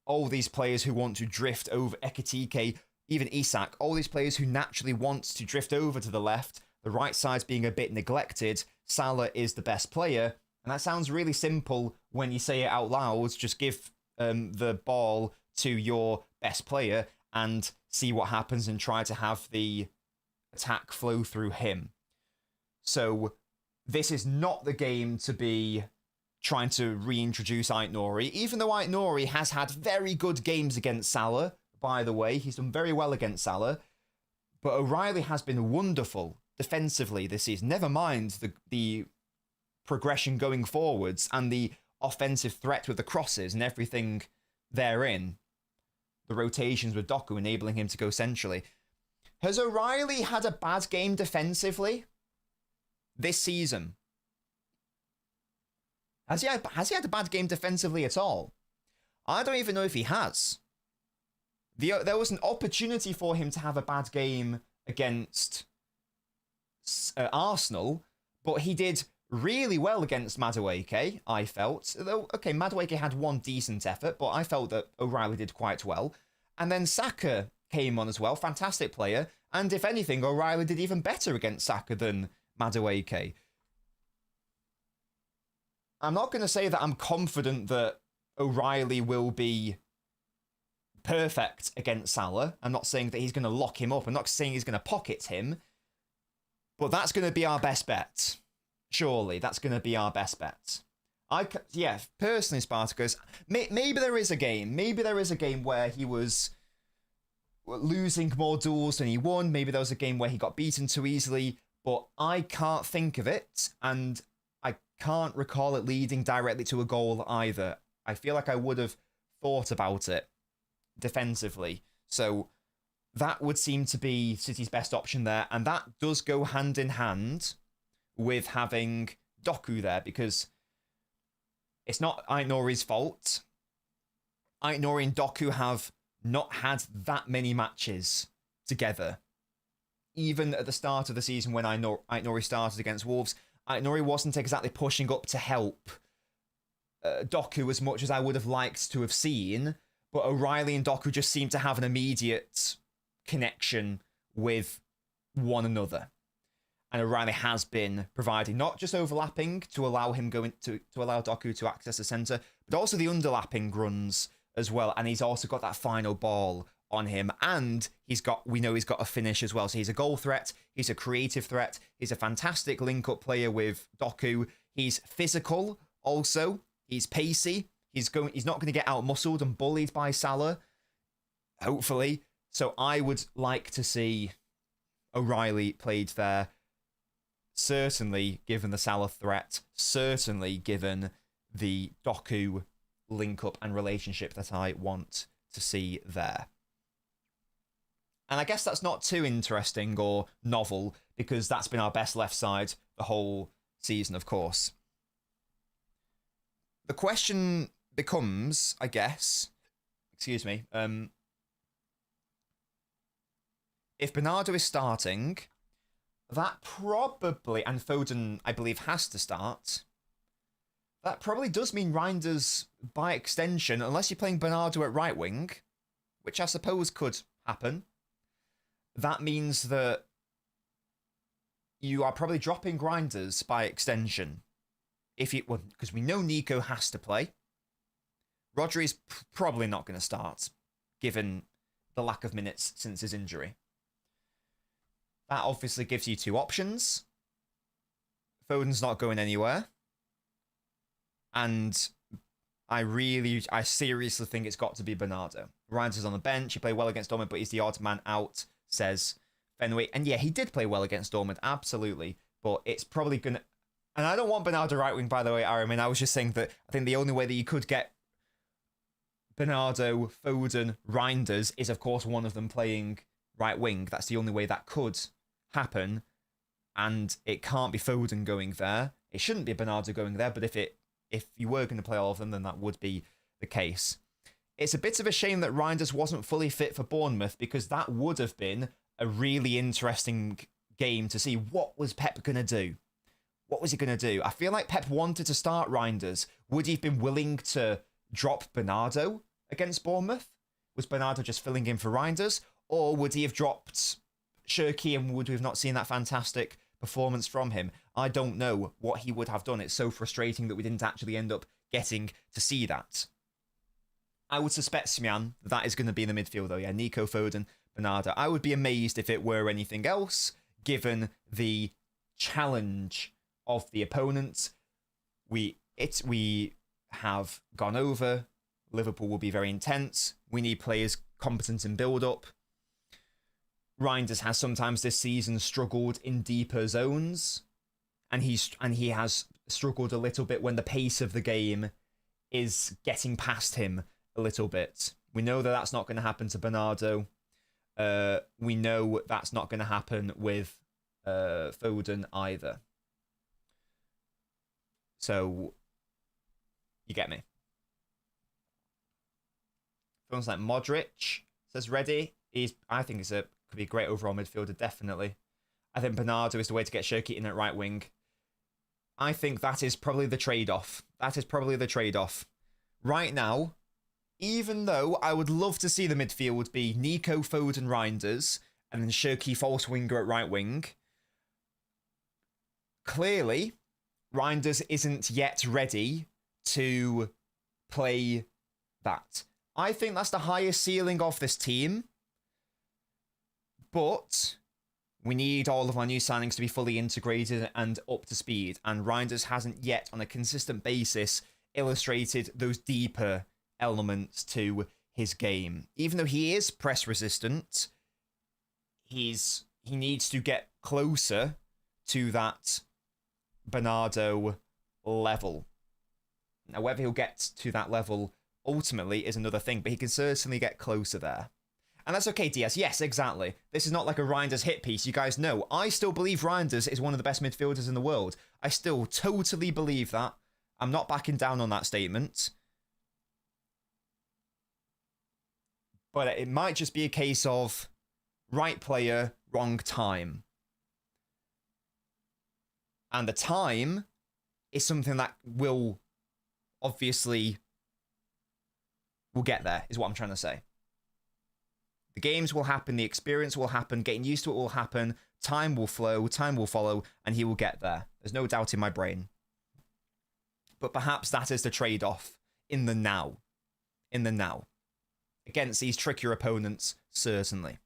all these players who want to drift over, Ekitike, even Isak, all these players who naturally want to drift over to the left, the right side's being a bit neglected. Salah is the best player, and that sounds really simple when you say it out loud. Just give the ball to your best player and see what happens and try to have the attack flow through him. So this is not the game to be trying to reintroduce Ait-Nouri, even though Ait-Nouri has had very good games against Salah, by the way. He's done very well against Salah. But O'Reilly has been wonderful defensively this season. Never mind the progression going forwards and the offensive threat with the crosses and everything therein. The rotations with Doku enabling him to go centrally. Has O'Reilly had a bad game defensively this season? Has he had a bad game defensively at all? I don't even know if he has. There was an opportunity for him to have a bad game against Arsenal, but he did really well against Madueke, I felt. Though, okay, Madueke had one decent effort, but I felt that O'Reilly did quite well. And then Saka came on as well, fantastic player. And if anything, O'Reilly did even better against Saka than Madueke. I'm not going to say that I'm confident that O'Reilly will be perfect against Salah. I'm not saying that he's going to lock him up. I'm not saying he's going to pocket him. But that's going to be our best bet. Surely, that's going to be our best bet. Yeah, personally, Spartacus, maybe there is a game. Maybe there is a game where he was losing more duels than he won. Maybe there was a game where he got beaten too easily. But I can't think of it. And I can't recall it leading directly to a goal either. I feel like I would have thought about it defensively. So that would seem to be City's best option there. And that does go hand in hand with having Doku there, because it's not Ait-Nouri's fault. Ait-Nouri and Doku have not had that many matches together. Even at the start of the season when Ait-Nouri started against Wolves, Ait-Nouri wasn't exactly pushing up to help Doku as much as I would have liked to have seen, but O'Reilly and Doku just seem to have an immediate connection with one another. And O'Reilly has been providing not just overlapping to allow him to allow Doku to access the centre, but also the underlapping runs as well. And he's also got that final ball on him, and we know he's got a finish as well. So he's a goal threat, he's a creative threat, he's a fantastic link-up player with Doku. He's physical also, he's pacey, he's not going to get out-muscled and bullied by Salah, hopefully. So I would like to see O'Reilly played there. Certainly given the Salah threat, certainly given the Doku link-up and relationship that I want to see there. And I guess that's not too interesting or novel, because that's been our best left side the whole season, of course. The question becomes, I guess, excuse me, if Bernardo is starting, that probably, and Foden, I believe, has to start, that probably does mean Reinders, by extension, unless you're playing Bernardo at right wing, which I suppose could happen, that means that you are probably dropping Reinders by extension. Because we know Nico has to play. Rodri's probably not going to start, given the lack of minutes since his injury. That obviously gives you two options. Foden's not going anywhere. And I seriously think it's got to be Bernardo. Reinders on the bench. He played well against Dortmund, but he's the odd man out, says Fenway. And yeah, he did play well against Dortmund, absolutely. But it's probably going to... And I don't want Bernardo right wing, by the way, Aaron. I mean, I was just saying that I think the only way that you could get Bernardo, Foden, Reinders is, of course, one of them playing right wing. That's the only way that could happen. And it can't be Foden going there. It shouldn't be Bernardo going there, but if you were going to play all of them, then that would be the case. It's a bit of a shame that Reinders wasn't fully fit for Bournemouth, because that would have been a really interesting game to see what was Pep going to do. What was he going to do? I feel like Pep wanted to start Reinders. Would he have been willing to drop Bernardo against Bournemouth? Was Bernardo just filling in for Reinders? Or would he have dropped Shirky and would we have not seen that fantastic performance from him? I don't know what he would have done. It's so frustrating that we didn't actually end up getting to see that. I would suspect, Smian, that is going to be in the midfield, though. Yeah, Nico, Foden, Bernardo. I would be amazed if it were anything else, given the challenge of the opponent. We have gone over. Liverpool will be very intense. We need players competent in build-up. Reinders has sometimes this season struggled in deeper zones, and he has struggled a little bit when the pace of the game is getting past him a little bit. We know that that's not going to happen to Bernardo. We know that's not going to happen with Foden either. So, you get me. Someone's like Modric says ready. I think could be a great overall midfielder, definitely. I think Bernardo is the way to get Shirky in at right wing. I think that is probably the trade-off. Right now, even though I would love to see the midfield be Nico, Foden, Reinders, and then Shirky false winger at right wing, clearly, Reinders isn't yet ready to play that. I think that's the highest ceiling of this team. But we need all of our new signings to be fully integrated and up to speed. And Reinders hasn't yet, on a consistent basis, illustrated those deeper elements to his game. Even though he is press resistant, he needs to get closer to that Bernardo level. Now, whether he'll get to that level ultimately is another thing, but he can certainly get closer there. And that's okay, DS. Yes, exactly. This is not like a Reinders hit piece. You guys know, I still believe Reinders is one of the best midfielders in the world. I still totally believe that. I'm not backing down on that statement. But it might just be a case of right player, wrong time. And the time is something that will get there, is what I'm trying to say. The games will happen, the experience will happen, getting used to it will happen, time will flow, time will follow, and he will get there. There's no doubt in my brain. But perhaps that is the trade-off in the now. Against these trickier opponents, certainly.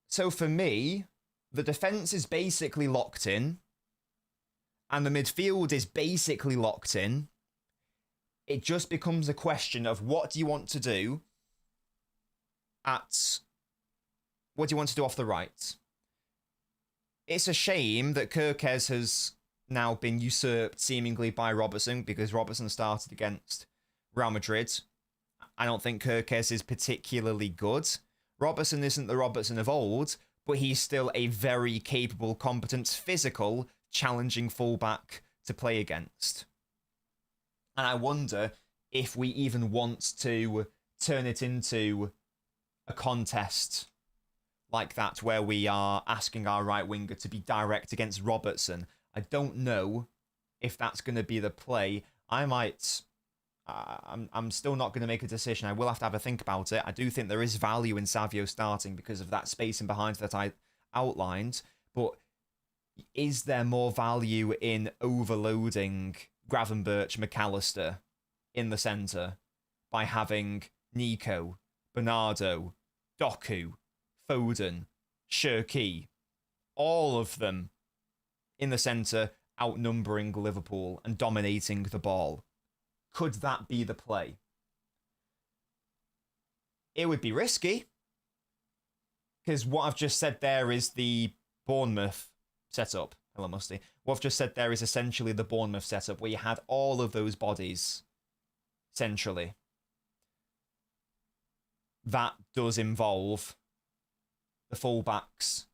So for me, the defence is basically locked in, and the midfield is basically locked in. It just becomes a question of what do you want to do off the right. It's a shame that Kirkes has now been usurped seemingly by Robertson, because Robertson started against Real Madrid. I don't think Kirkes is particularly good. Robertson isn't the Robertson of old, but he's still a very capable, competent, physical, challenging fullback to play against. And I wonder if we even want to turn it into a contest like that, where we are asking our right winger to be direct against Robertson. I don't know if that's going to be the play. I'm still not going to make a decision. I will have to think about it. I do think there is value in Savio starting because of that space in behind that I outlined. But is there more value in overloading Gravenberch, McAllister in the centre by having Nico, Bernardo, Doku, Foden, Shirky, all of them in the centre outnumbering Liverpool and dominating the ball? Could that be the play? It would be risky, because what I've just said there is the Bournemouth setup. Hello, Musty. What I've just said there is essentially the Bournemouth setup, where you had all of those bodies centrally. That does involve the fullbacks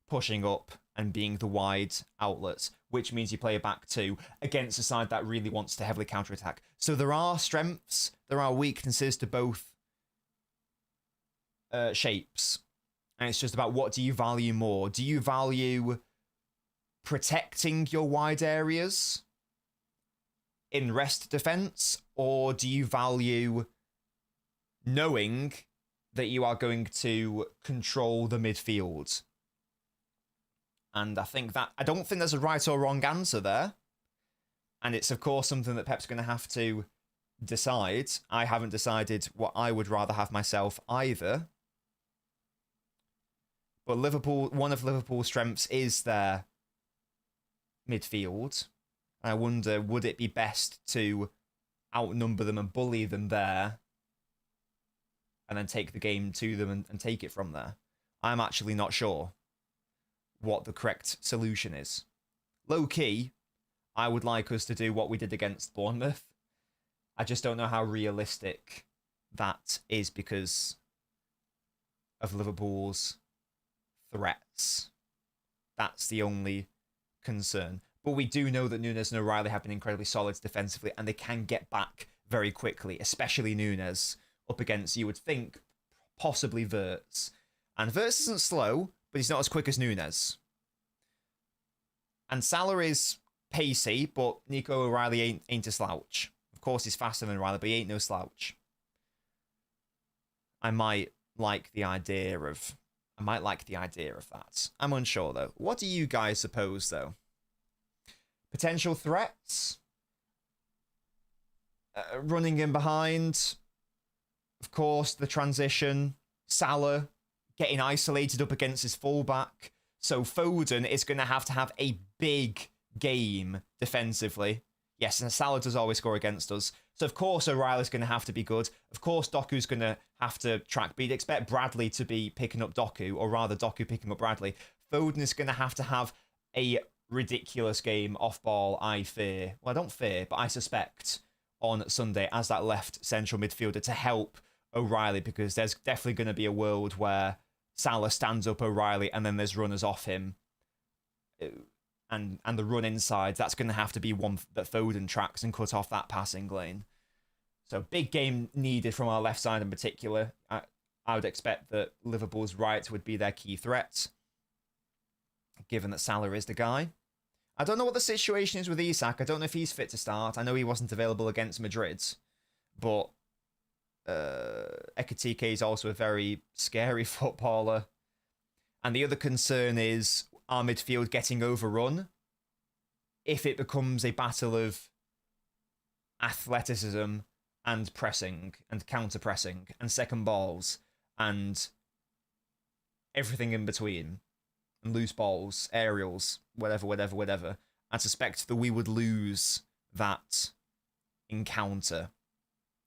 pushing up and being the wide outlets, which means you play a back two against a side that really wants to heavily counterattack. So there are strengths, there are weaknesses to both shapes. And it's just about, what do you value more? Do you value protecting your wide areas in rest defense, or do you value knowing that you are going to control the midfield? And I don't think there's a right or wrong answer there. And it's, of course, something that Pep's going to have to decide. I haven't decided what I would rather have myself either. But Liverpool, one of Liverpool's strengths is their midfield. I wonder, would it be best to outnumber them and bully them there, and then take the game to them and take it from there? I'm actually not sure what the correct solution is. Low key, I would like us to do what we did against Bournemouth. I just don't know how realistic that is because of Liverpool's threats. That's the only concern. But we do know that Núñez and O'Reilly have been incredibly solid defensively, and they can get back very quickly, especially Núñez up against, you would think, possibly Wirtz. And Wirtz isn't slow, but he's not as quick as Núñez. And Salah is pacey, but Nico O'Reilly ain't a slouch. Of course, he's faster than O'Reilly, but he ain't no slouch. I might like the idea of that. I'm unsure, though. What do you guys suppose, though? Potential threats? Running in behind? Of course, the transition. Salah getting isolated up against his fullback. So Foden is going to have a big game defensively. Yes, and Salah does always score against us. So, of course, O'Reilly's going to have to be good. Of course, Doku's going to have to track. But you'd expect Bradley to be picking up Doku, or rather Doku picking up Bradley. Foden is going to have a ridiculous game off ball, I fear. Well, I don't fear, but I suspect on Sunday as that left central midfielder to help O'Reilly, because there's definitely going to be a world where Salah stands up O'Reilly and then there's runners off him. And the run inside, that's going to have to be one that Foden tracks and cut off that passing lane. So big game needed from our left side in particular. I would expect that Liverpool's right would be their key threat, given that Salah is the guy. I don't know what the situation is with Isak. I don't know if he's fit to start. I know he wasn't available against Madrid, but Ekitike is also a very scary footballer. And the other concern is our midfield getting overrun. If it becomes a battle of athleticism and pressing and counter-pressing and second balls and everything in between, and loose balls, aerials, whatever, I suspect that we would lose that encounter.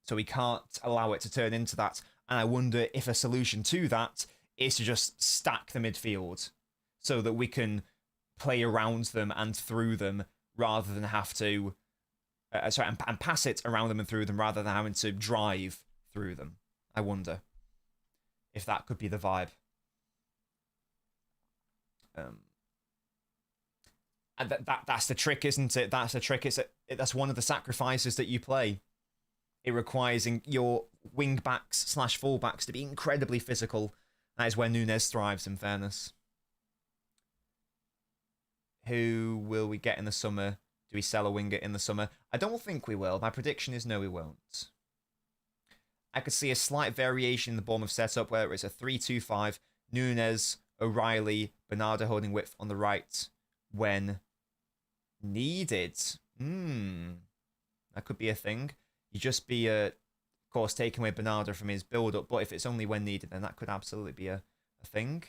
So we can't allow it to turn into that. And I wonder if a solution to that is to just stack the midfield so that we can play around them and through them rather than have to... and pass it around them and through them rather than having to drive through them. I wonder if that could be the vibe. And that's the trick, isn't it? That's the trick. That's one of the sacrifices that you play. It requires your wing backs / fullbacks to be incredibly physical. That is where Núñez thrives, in fairness. Who will we get in the summer? Do we sell a winger in the summer? I don't think we will. My prediction is no, we won't. I could see a slight variation in the Bournemouth setup, where it's a 3-2-5, Núñez, O'Reilly, Bernardo holding width on the right when needed. That could be a thing. You just be, of course, taking away Bernardo from his build-up, but if it's only when needed, then that could absolutely be a thing.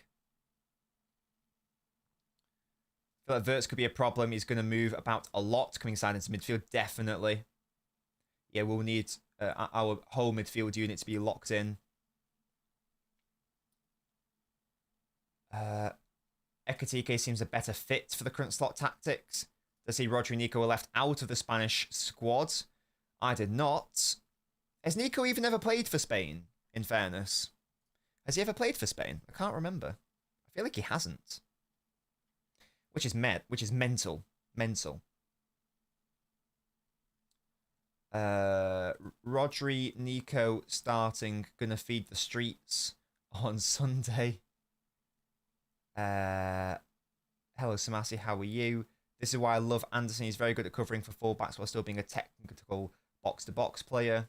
I feel like Wirtz could be a problem. He's going to move about a lot coming inside into midfield, definitely. Yeah, we'll need our whole midfield unit to be locked in. Ekatike seems a better fit for the current slot tactics. Does see Rodri and Nico were left out of the Spanish squad? I did not. Has Nico even ever played for Spain, in fairness? Has he ever played for Spain? I can't remember. I feel like he hasn't. Which is mental. Mental. Rodri, Nico starting, gonna feed the streets on Sunday. Hello, Samasi, how are you? This is why I love Anderson. He's very good at covering for fullbacks while still being a technical box-to-box player.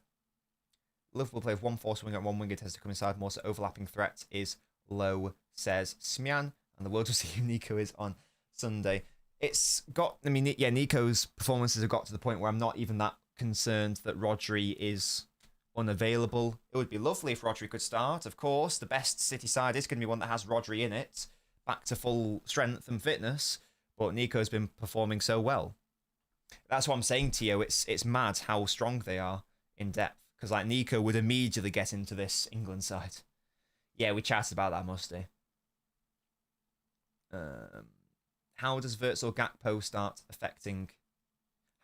Liverpool play with one force winger and one winger tends to come inside more, so overlapping threat is low, says Smyan. And the world will see who Nico is on Sunday. It's got, I mean, yeah, Nico's performances have got to the point where I'm not even that concerned that Rodri is unavailable. It would be lovely if Rodri could start, of course. The best City side is going to be one that has Rodri in it, back to full strength and fitness. But Nico's been performing so well. That's what I'm saying to you. It's mad how strong they are in depth. Because like Nico would immediately get into this England side. Yeah, we chatted about that, Musty. How does Virtual Gakpo start affecting?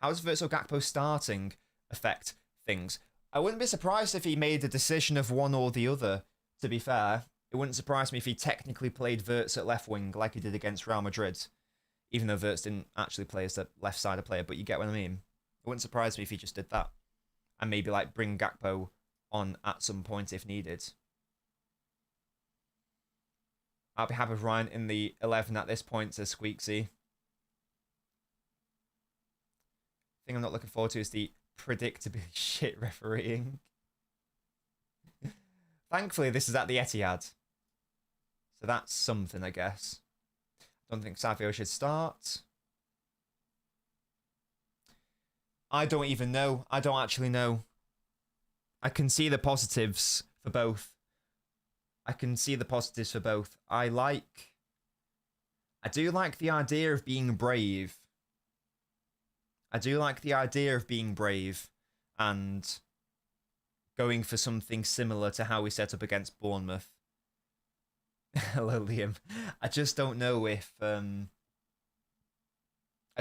How does Virtual Gakpo starting affect things? I wouldn't be surprised if he made a decision of one or the other. To be fair, it wouldn't surprise me if he technically played Virts at left wing like he did against Real Madrid. Even though Virts didn't actually play as the left-sided player, but you get what I mean. It wouldn't surprise me if he just did that. And maybe like bring Gakpo on at some point if needed. I'll be happy with Ryan in the 11 at this point, says Squeaksy. Thing I'm not looking forward to is the predictably shit refereeing. Thankfully, this is at the Etihad. So that's something, I guess. Don't think Savio should start. I don't even know. I don't actually know. I can see the positives for both. I can see the positives for both. I do like the idea of being brave. I do like the idea of being brave and going for something similar to how we set up against Bournemouth. Hello, Liam. I just don't know if I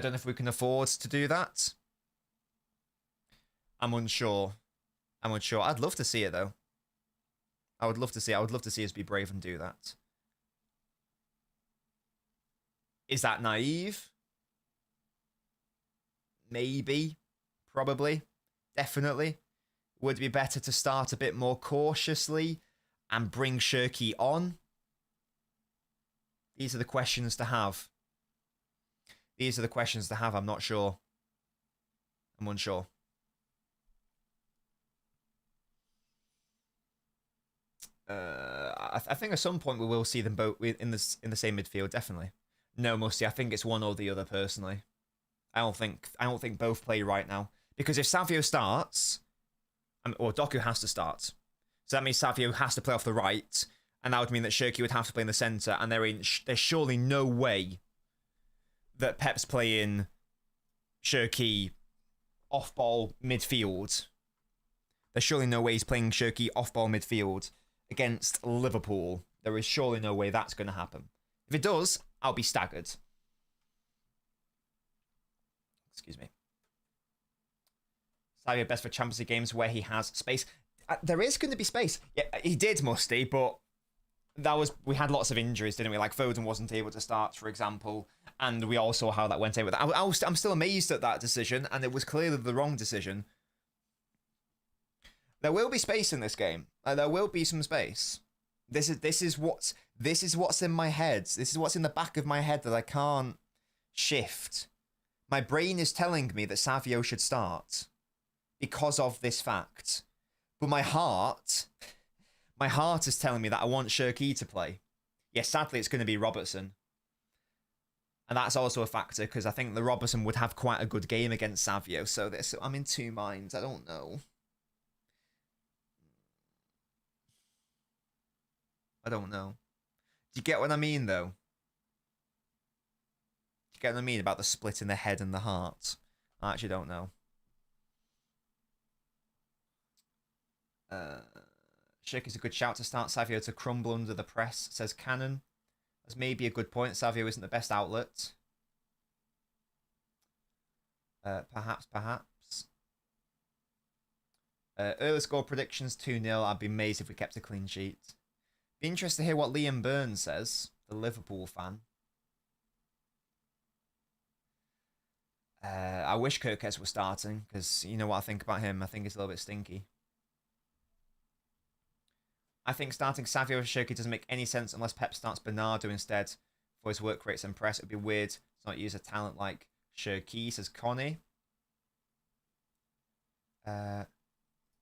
don't know if we can afford to do that. I'm unsure. I'd love to see it though. I would love to see us be brave and do that. Is that naive? Maybe. Probably. Definitely. Would it be better to start a bit more cautiously and bring Shirky on? These are the questions to have. I'm not sure. I'm unsure. I think at some point we will see them both in the same midfield. Definitely. No, Musty. I think it's one or the other. Personally, I don't think both play right now because if Savio starts, or Doku has to start, so that means Savio has to play off the right, and that would mean that Shirky would have to play in the centre, and there's surely no way that Pep's playing Shirky off ball midfield. There's surely no way he's playing Shirky off ball midfield against Liverpool. There is surely no way that's going to happen. If it does, I'll be staggered. Excuse me. Savio best for Champions League games where he has space. There is going to be space. Yeah, he did, Musty, but we had lots of injuries, didn't we? Like Foden wasn't able to start, for example, and we all saw how that went over. I'm still amazed at that decision, and it was clearly the wrong decision. There will be space in this game. There will be some space. This is what's in my head. This is what's in the back of my head that I can't shift. My brain is telling me that Savio should start because of this fact, but my heart is telling me that I want Shirky to play. Yes, sadly, it's going to be Robertson, and that's also a factor because I think the Robertson would have quite a good game against Savio. So I'm in two minds. I don't know. I don't know. Do you get what I mean, though? Do you get what I mean about the split in the head and the heart? I actually don't know. Shirky's a good shout to start Savio to crumble under the press, says Cannon. That's maybe a good point. Savio isn't the best outlet. Perhaps. Early score predictions 2-0. I'd be amazed if we kept a clean sheet. Be interested to hear what Liam Burns says, the Liverpool fan. I wish Kirkes was starting, because you know what I think about him. I think he's a little bit stinky. I think starting Savio or Shirky doesn't make any sense unless Pep starts Bernardo instead for his work rates and press. It would be weird to not use a talent like Shirky, says Connie. I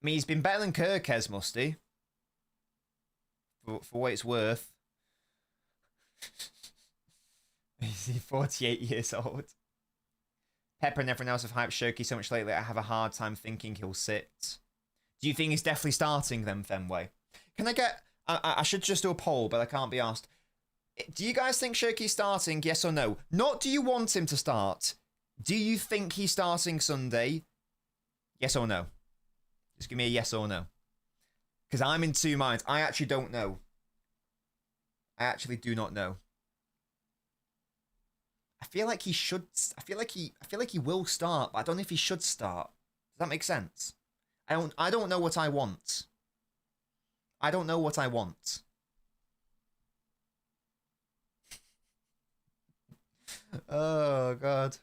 mean, he's been better than Kirkes, must he? For what it's worth. He's 48 years old. Pepper and everyone else have hyped Shirky so much lately, I have a hard time thinking he'll sit. Do you think he's definitely starting them, Fenway? Can I get... I should just do a poll, but I can't be asked. Do you guys think Shirky's starting, yes or no? Not do you want him to start. Do you think he's starting Sunday? Yes or no? Just give me a yes or no. Because I'm in two minds. I actually don't know. I actually do not know. I feel like he should. I feel like he will start, but I don't know if he should start. Does that make sense? I don't know what I want. I don't know what I want. Oh god.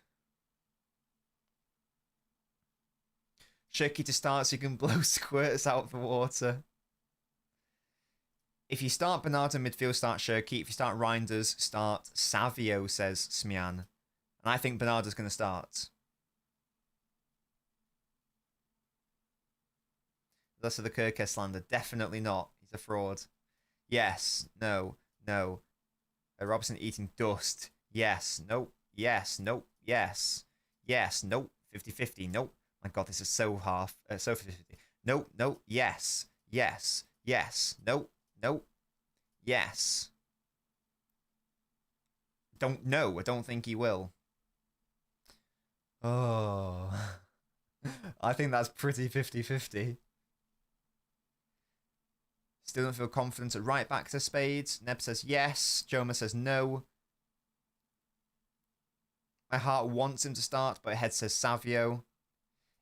Shirky to start so you can blow squirts out the water. If you start Bernardo midfield, start Shirky. If you start Reinders, start Savio, says Smian. And I think Bernardo's going to start. Less of the Kirkes slander. Definitely not. He's a fraud. Yes. No. No. Robson eating dust. Yes. Nope. Yes. Nope. Yes. Yes. Nope. 50-50. Nope. My god, this is so half. So 50-50. Nope. Nope. Yes. Yes. Yes. Nope. Nope. Yes. Don't know. I don't think he will. Oh. I think that's pretty 50-50. Still don't feel confident at right back to Spades. Neb says yes. Joma says no. My heart wants him to start, but head says Savio.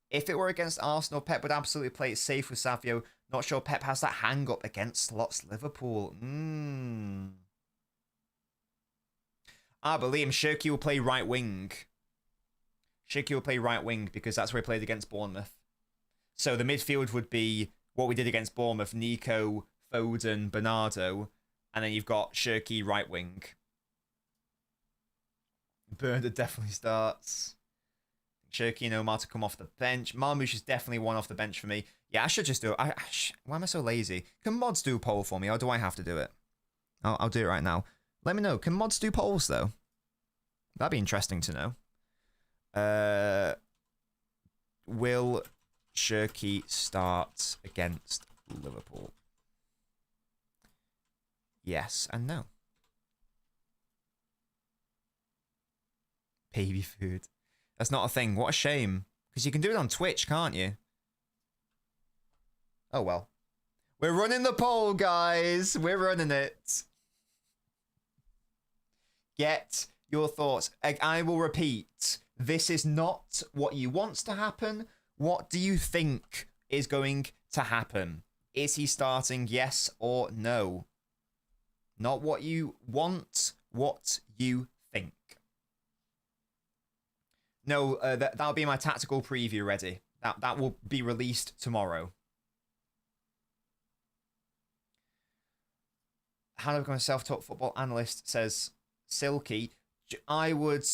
If it were against Arsenal, Pep would absolutely play it safe with Savio. Not sure Pep has that hang-up against slots Liverpool. I believe Shirky will play right wing. Shirky will play right wing because that's where he played against Bournemouth. So the midfield would be what we did against Bournemouth. Nico, Foden, Bernardo. And then you've got Shirky right wing. Burner definitely starts. Shirky and Omar to come off the bench. Marmouche is definitely one off the bench for me. Yeah, I should just do it. Why am I so lazy? Can mods do a poll for me, or do I have to do it? I'll do it right now. Let me know. Can mods do polls, though? That'd be interesting to know. Will Shirky start against Liverpool? Yes and no. Baby food. That's not a thing. What a shame. Because you can do it on Twitch, can't you? Oh, well. We're running the poll, guys. We're running it. Get your thoughts. I will repeat. This is not what you want to happen. What do you think is going to happen? Is he starting, yes or no? Not what you want, what you think. No, that'll be my tactical preview ready. That will be released tomorrow. How do I become a self-taught football analyst, says Silky. I would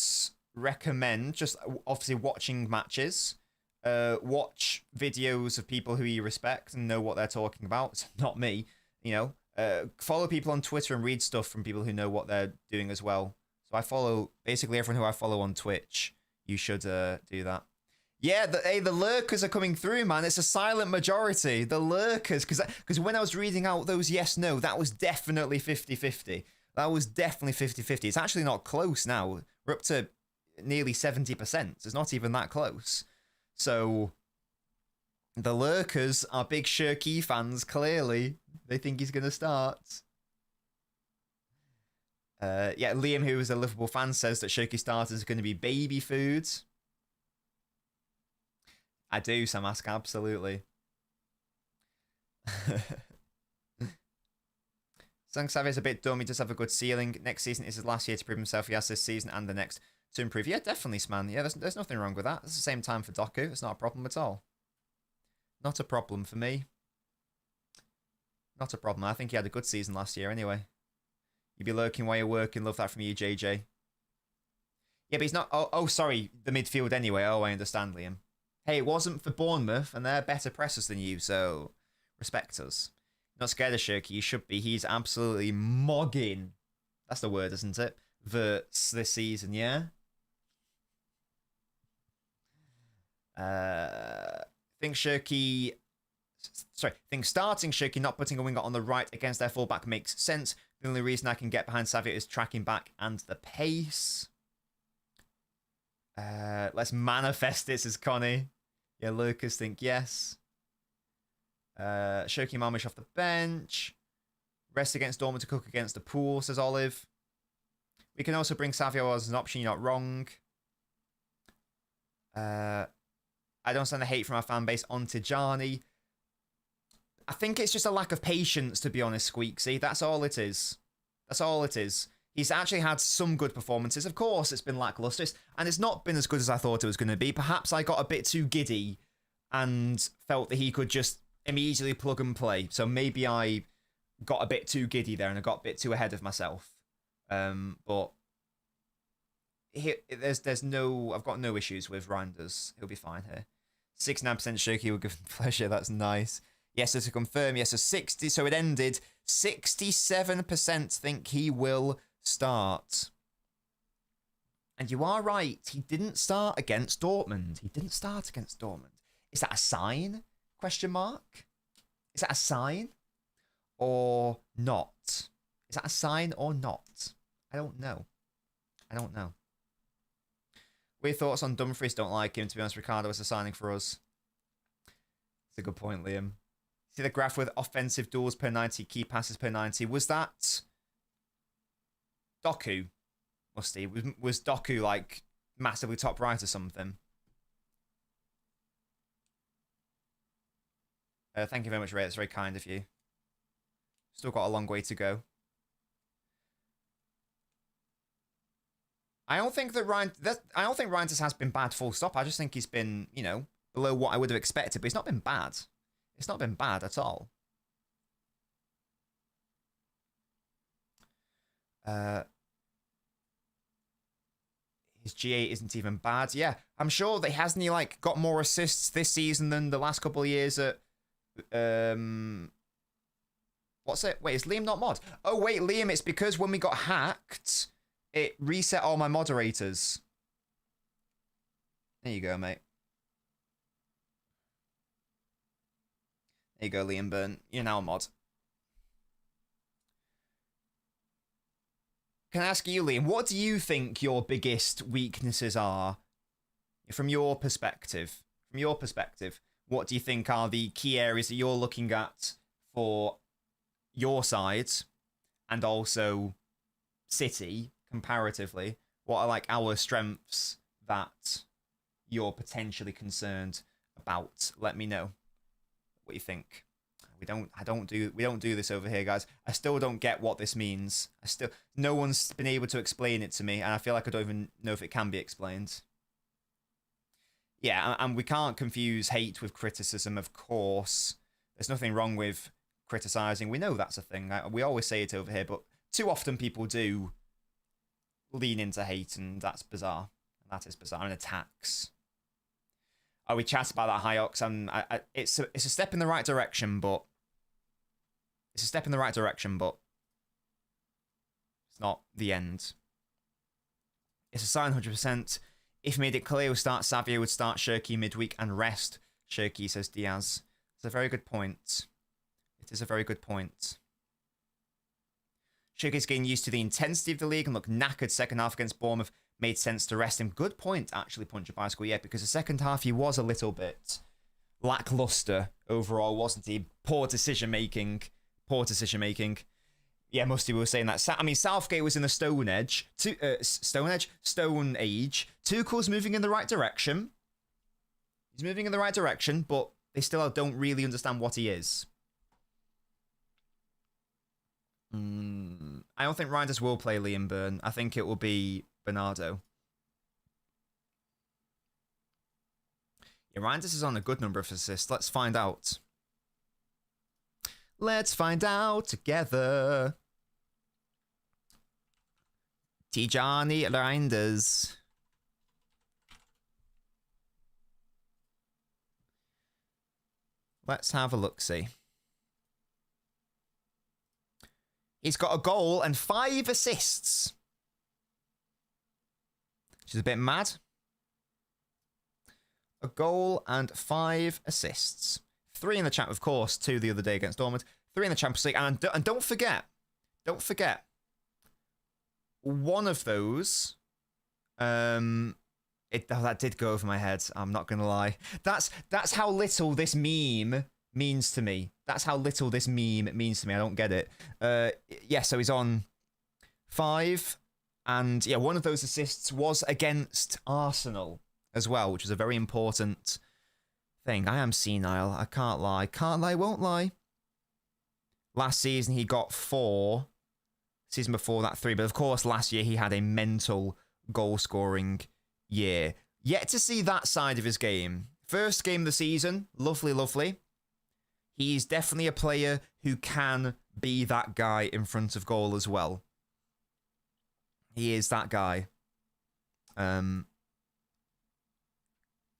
recommend just obviously watching matches. Watch videos of people who you respect and know what they're talking about. Not me, you know. Follow people on Twitter and read stuff from people who know what they're doing as well. So I follow basically everyone who I follow on Twitch. You should do that. Yeah, the lurkers are coming through, man. It's a silent majority. The lurkers, because when I was reading out those yes/no, that was definitely 50-50. That was definitely 50-50. It's actually not close now. We're up to nearly 70%. It's not even that close. So the lurkers are big Shirky fans, clearly. They think he's going to start. Yeah, Liam, who is a Liverpool fan, says that Shaky starters are going to be baby food. I do, Sam Ask, absolutely. Sang Savvy's a bit dumb. He does have a good ceiling. Next season is his last year to prove himself. He has this season and the next to improve. Yeah, definitely, Sman. Yeah, there's nothing wrong with that. It's the same time for Doku. It's not a problem at all. Not a problem for me. Not a problem. I think he had a good season last year anyway. You'd be lurking while you're working. Love that from you, JJ. Yeah, but he's not... Oh, sorry. The midfield anyway. Oh, I understand, Liam. Hey, it wasn't for Bournemouth, and they're better pressers than you, so respect us. Not scared of Shirky. You should be. He's absolutely mogging. That's the word, isn't it? Verts this season, yeah? Think Shirky... Sorry, think starting Shirky, not putting a winger on the right against their fullback makes sense. The only reason I can get behind Savio is tracking back and the pace. Let's manifest this as Connie. Yeah, Lucas think yes. Shirky Marmish off the bench. Rest against Dortmund to cook against the Pool, says Olive. We can also bring Savio as an option, you're not wrong. I don't stand the hate from our fan base on Tijani. I think it's just a lack of patience, to be honest, Squeaksy. That's all it is. That's all it is. He's actually had some good performances. Of course, it's been lackluster, and it's not been as good as I thought it was going to be. Perhaps I got a bit too giddy and felt that he could just immediately plug and play. So maybe I got a bit too giddy there and I got a bit too ahead of myself. But there's no... I've got no issues with Reinders. He'll be fine here. 69% Shaky will give him pleasure. That's nice. Yes, so to confirm, yes, so 60, so it ended. 67% think he will start. And you are right, he didn't start against Dortmund. He didn't start against Dortmund. Is that a sign? Question mark? Is that a sign? Or not? Is that a sign or not? I don't know. I don't know. Weird thoughts on Dumfries, don't like him. To be honest, Ricardo was a signing for us. It's a good point, Liam. See the graph with offensive duels per 90, key passes per 90. Was that Doku? Musty. Was Doku like massively top right or something? Thank you very much, Ray. That's very kind of you. Still got a long way to go. I don't think that I don't think Reinders has been bad full stop. I just think he's been, you know, below what I would have expected, but he's not been bad. It's not been bad at all. His G8 isn't even bad. Yeah, I'm sure that hasn't he like got more assists this season than the last couple of years at what's it? Wait, is Liam not mod? Oh wait, Liam, it's because when we got hacked, it reset all my moderators. There you go, mate. There you go, Liam Byrne. You're now a mod. Can I ask you, Liam, what do you think your biggest weaknesses are? From your perspective. From your perspective, what do you think are the key areas that you're looking at for your side and also City, comparatively? What are like our strengths that you're potentially concerned about? Let me know what you think. We don't do this over here, guys. I still don't get what this means. No one's been able to explain it to me, and I feel like I don't even know if it can be explained. Yeah, and we can't confuse hate with criticism, of course. There's nothing wrong with criticizing. We know that's a thing. We always say it over here, but too often people do lean into hate, and that's bizarre. That is bizarre. And attacks. Oh, we chat about that Hyox, and it's a step in the right direction, but it's not the end. It's a sign, 100%. If he made it clear, would start Savio, would start Shirky midweek and rest Shirky, says Diaz. It's a very good point. It is a very good point. Shirky's getting used to the intensity of the league and looked knackered second half against Bournemouth. Made sense to rest him. Good point, actually, Puncher Bicycle. Yeah, because the second half he was a little bit lackluster overall, wasn't he? Poor decision making. Poor decision making. Yeah, Musty was saying that. I mean, Southgate was in the Stone Age. Stone Age. Tuchel's moving in the right direction. He's moving in the right direction, but they still don't really understand what he is. I don't think Reinders will play Liam Byrne. I think it will be Bernardo. Yeah, Reinders is on a good number of assists. Let's find out. Let's find out together. Tijani Reinders. Let's have a look-see. He's got a goal and 5 assists. Which is a bit mad. A goal and 5 assists. 3 in the champ, of course, 2 the other day against Dortmund. 3 in the Champions League. And don't forget, one of those, that did go over my head. I'm not gonna lie. That's how little this meme means to me. That's how little this meme means to me. I don't get it. Yeah, so he's on 5, and yeah, one of those assists was against Arsenal as well, which was a very important thing. I am senile. I can't lie. Can't lie, won't lie. Last season he got 4. Season before that 3. But of course, last year he had a mental goal-scoring year. Yet to see that side of his game. First game of the season. Lovely, lovely. He's definitely a player who can be that guy in front of goal as well. He is that guy.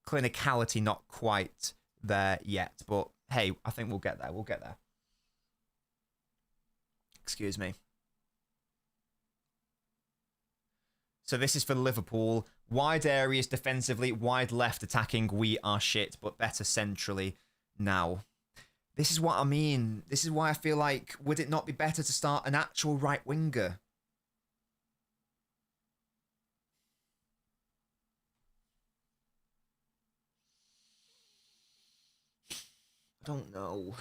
Clinicality not quite there yet, but hey, I think we'll get there. We'll get there. Excuse me. So this is for Liverpool. Wide areas defensively, wide left attacking. We are shit, but better centrally now. This is what I mean. This is why I feel like, would it not be better to start an actual right winger? I don't know.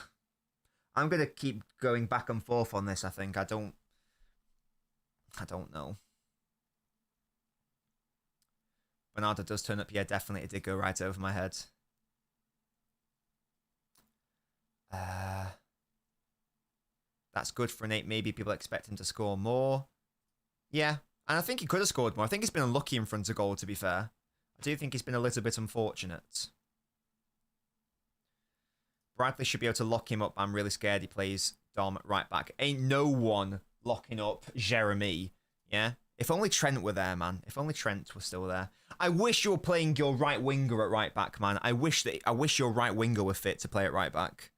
I'm going to keep going back and forth on this, I think. I don't know. Bernardo does turn up. Yeah, definitely. It did go right over my head. That's good for Nate. Maybe people expect him to score more. Yeah, and I think he could have scored more. I think he's been unlucky in front of goal, to be fair. I do think he's been a little bit unfortunate. Bradley should be able to lock him up. I'm really scared he plays Dom right back. Ain't no one locking up Jeremy. Yeah? If only Trent were there, man. If only Trent was still there. I wish you were playing your right winger at right back, man. I wish your right winger were fit to play at right back.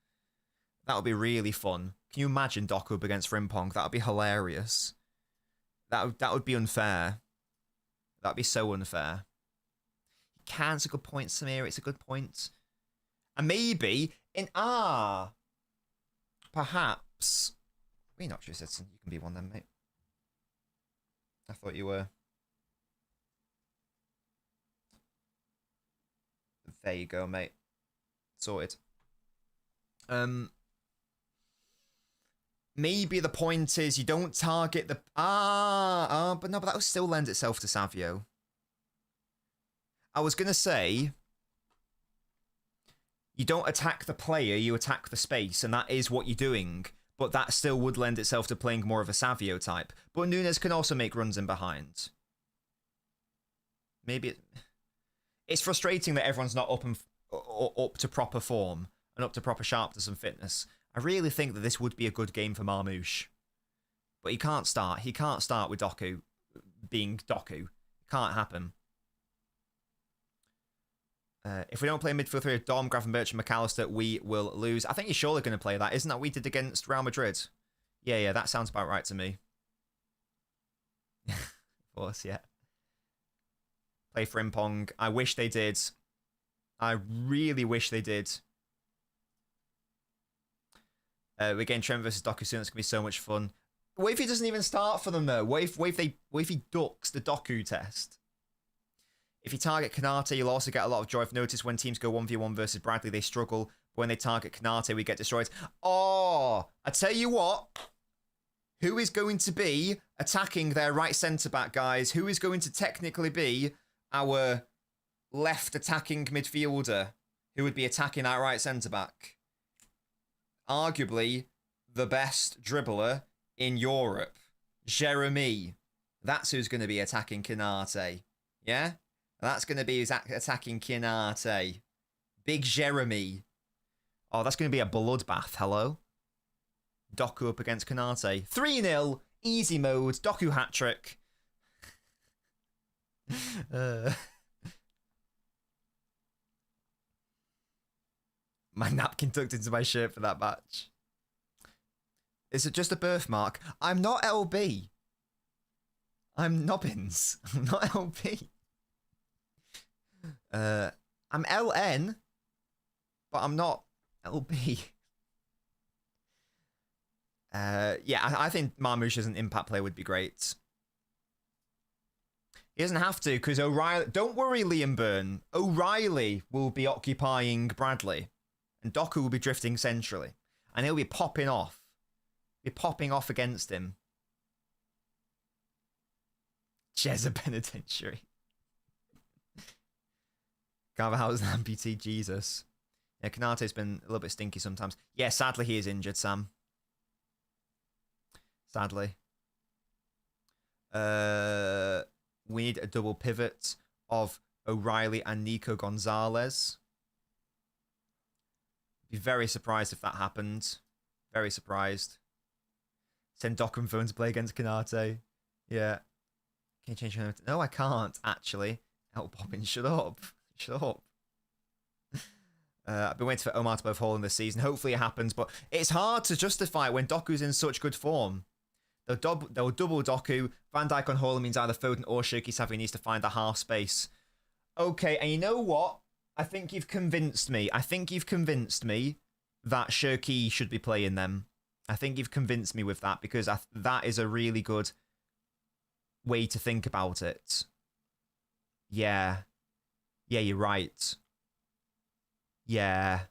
That would be really fun. Can you imagine Dokup against Frimpong? That would be hilarious. That would be unfair. That would be so unfair. He can. It's a good point, Samir. It's a good point. And maybe perhaps. We're not sure, citizen. You can be one then, mate. I thought you were. There you go, mate. Sorted. Maybe the point is you don't target the but no, but that would still lend itself to Savio. I was gonna say you don't attack the player, you attack the space, and that is what you're doing. But that still would lend itself to playing more of a Savio type. But Nunes can also make runs in behind. Maybe it's frustrating that everyone's not up to proper form and up to proper sharpness and fitness. I really think that this would be a good game for Marmouche. But he can't start. He can't start with Doku being Doku. It can't happen. If we don't play midfield 3 of Dom, Gravenberch, and McAllister, we will lose. I think you're surely going to play that. Isn't that what we did against Real Madrid? Yeah, that sounds about right to me. Of course, yeah. Play Frimpong. I wish they did. I really wish they did. We're getting Trent versus Doku soon. It's going to be so much fun. What if he doesn't even start for them, though? What if he ducks the Doku test? If you target Kanate, you'll also get a lot of joy. I've noticed when teams go 1v1 versus Bradley, they struggle. But when they target Kanate, we get destroyed. Oh, I tell you what. Who is going to be attacking their right centre-back, guys? Who is going to technically be our left attacking midfielder who would be attacking our right centre-back? Arguably the best dribbler in Europe, Jeremy. That's who's going to be attacking Konate. Yeah? That's going to be who's attacking Konate. Big Jeremy. Oh, that's going to be a bloodbath. Hello? Doku up against Konate. 3-0. Easy mode. Doku hat-trick. My napkin tucked into my shirt for that match. Is it just a birthmark? I'm not LB. I'm Nobbins. I'm not LB. I'm LN, but I'm not LB. Yeah, I think Marmouche as an impact player would be great. He doesn't have to, because O'Reilly... Don't worry, Liam Byrne. O'Reilly will be occupying Bradley, and Doku will be drifting centrally, and he'll be popping off. Be popping off against him. Jezza Penitentiary. Carvajal's an amputee, Jesus. Yeah, Konate's been a little bit stinky sometimes. Yeah, sadly he is injured, Sam. Sadly. We need a double pivot of O'Reilly and Nico Gonzalez. Be very surprised if that happened. Very surprised. Send Doc and Phone to play against Konate. Yeah. Can you change your name? No, I can't, actually. Help Bobbin, shut up. Shut up. I've been waiting for Omar to both hole in this season. Hopefully it happens, but it's hard to justify when Doku's in such good form. They'll double Doku. Van Dijk on Haaland means either Foden or Shirky Savvy needs to find the half space. Okay, and you know what? I think you've convinced me. I think you've convinced me that Shirky should be playing them. I think you've convinced me with that because that is a really good way to think about it. Yeah. Yeah, you're right. Yeah.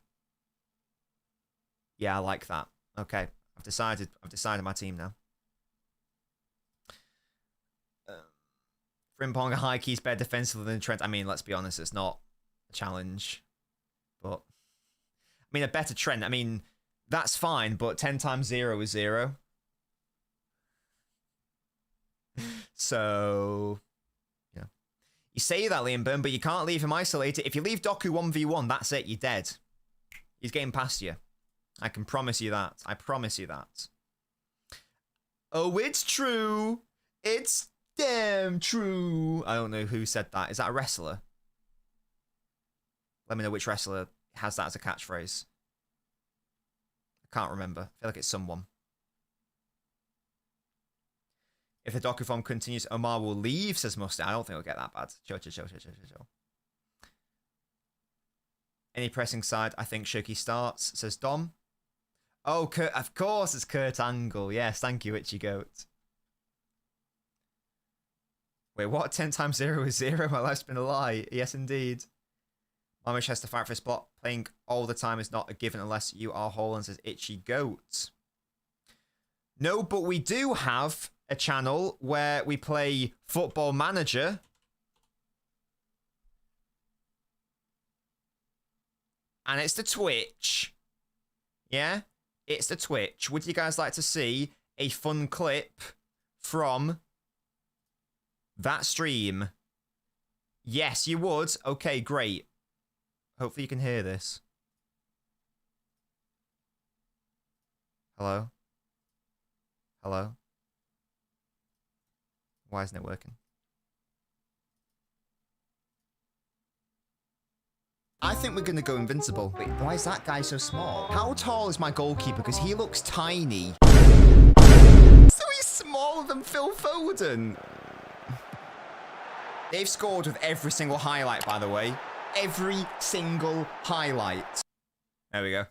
Yeah, I like that. Okay, I've decided my team now. Frimpong, high keys better defensively than Trent. I mean, let's be honest, it's not a challenge. But I mean, a better Trent. I mean, that's fine, but 10 times 0 is 0. So, yeah. You say that, Liam Byrne, but you can't leave him isolated. If you leave Doku 1v1, that's it. You're dead. He's getting past you. I can promise you that. I promise you that. Oh, it's true. It's damn true. I don't know who said that. Is that a wrestler? Let me know which wrestler has that as a catchphrase. I can't remember. I feel like it's someone. If the Doku form continues, Omar will leave, says Mustard. I don't think it'll get that bad. Chill. Any pressing side, I think Shirky starts, says Dom. Oh, Kurt, of course it's Kurt Angle. Yes, thank you, Itchy Goat. Wait, what? 10 times 0 is 0? My life's been a lie. Yes, indeed. Mamish has to fight for his spot. Playing all the time is not a given unless you are Holland, says Itchy Goat. No, but we do have a channel where we play Football Manager. And it's the Twitch. Yeah? It's the Twitch. Would you guys like to see a fun clip from that stream? Yes, you would. Okay, great. Hopefully you can hear this. Hello? Hello? Why isn't it working? I think we're going to go invincible. Wait, why is that guy so small? How tall is my goalkeeper? Because he looks tiny. So he's smaller than Phil Foden. They've scored with every single highlight, by the way. Every single highlight. There we go.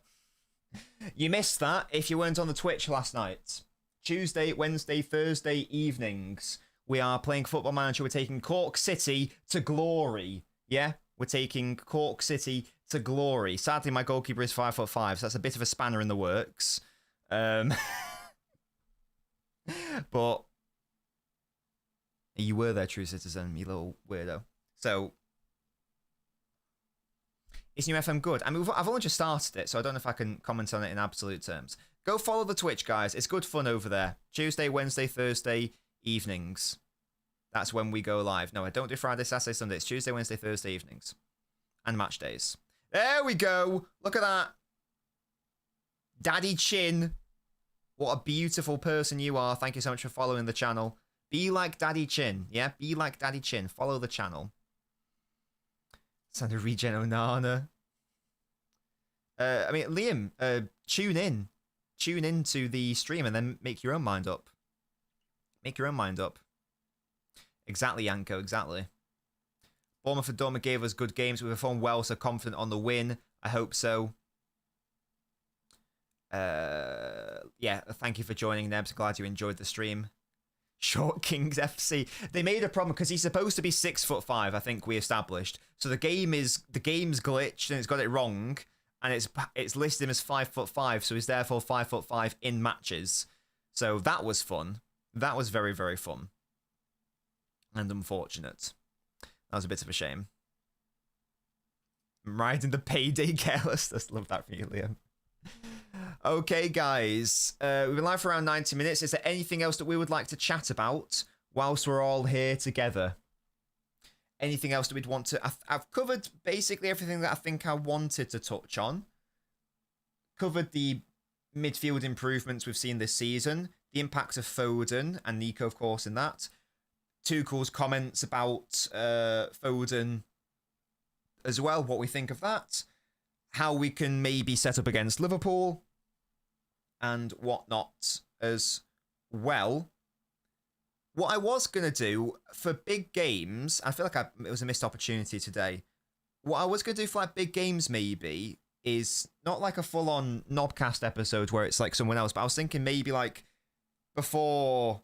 You missed that if you weren't on the Twitch last night. Tuesday, Wednesday, Thursday evenings. We are playing Football Manager. We're taking Cork City to glory. Yeah? We're taking Cork City to glory. Sadly, my goalkeeper is 5'5", so that's a bit of a spanner in the works. But you were their true citizen, you little weirdo. So, is New FM good? I mean, I've only just started it, so I don't know if I can comment on it in absolute terms. Go follow the Twitch, guys. It's good fun over there. Tuesday, Wednesday, Thursday evenings. That's when we go live. No, I don't do Friday, Saturday, Sunday. It's Tuesday, Wednesday, Thursday evenings. And match days. There we go. Look at that. Daddy Chin. What a beautiful person you are. Thank you so much for following the channel. Be like Daddy Chin. Yeah, be like Daddy Chin. Follow the channel. Send a regen Onana. I mean, Liam, tune in. Tune in to the stream and then make your own mind up. Make your own mind up. Exactly, Yanko, exactly. Bournemouth and Dortmund gave us good games. We performed well, so confident on the win. I hope so. Yeah, thank you for joining, Nebs. Glad you enjoyed the stream. Short Kings FC. They made a problem because he's supposed to be 6'5", I think we established. So the game's glitched and it's got it wrong, and it's listed him as 5'5", so he's therefore 5'5" in matches. So that was fun. That was very, very fun. And unfortunate. That was a bit of a shame. I'm riding the payday carelessness. Love that for you, Liam. Okay, guys. We've been live for around 90 minutes. Is there anything else that we would like to chat about whilst we're all here together? Anything else that we'd want to... I've covered basically everything that I think I wanted to touch on. Covered the midfield improvements we've seen this season. The impact of Foden and Nico, of course, in that. Tuchel's comments about Foden as well, what we think of that. How we can maybe set up against Liverpool and whatnot as well. What I was going to do for big games, I feel like it was a missed opportunity today. What I was going to do for like big games maybe is not like a full-on Knobcast episode where it's like someone else, but I was thinking maybe like before,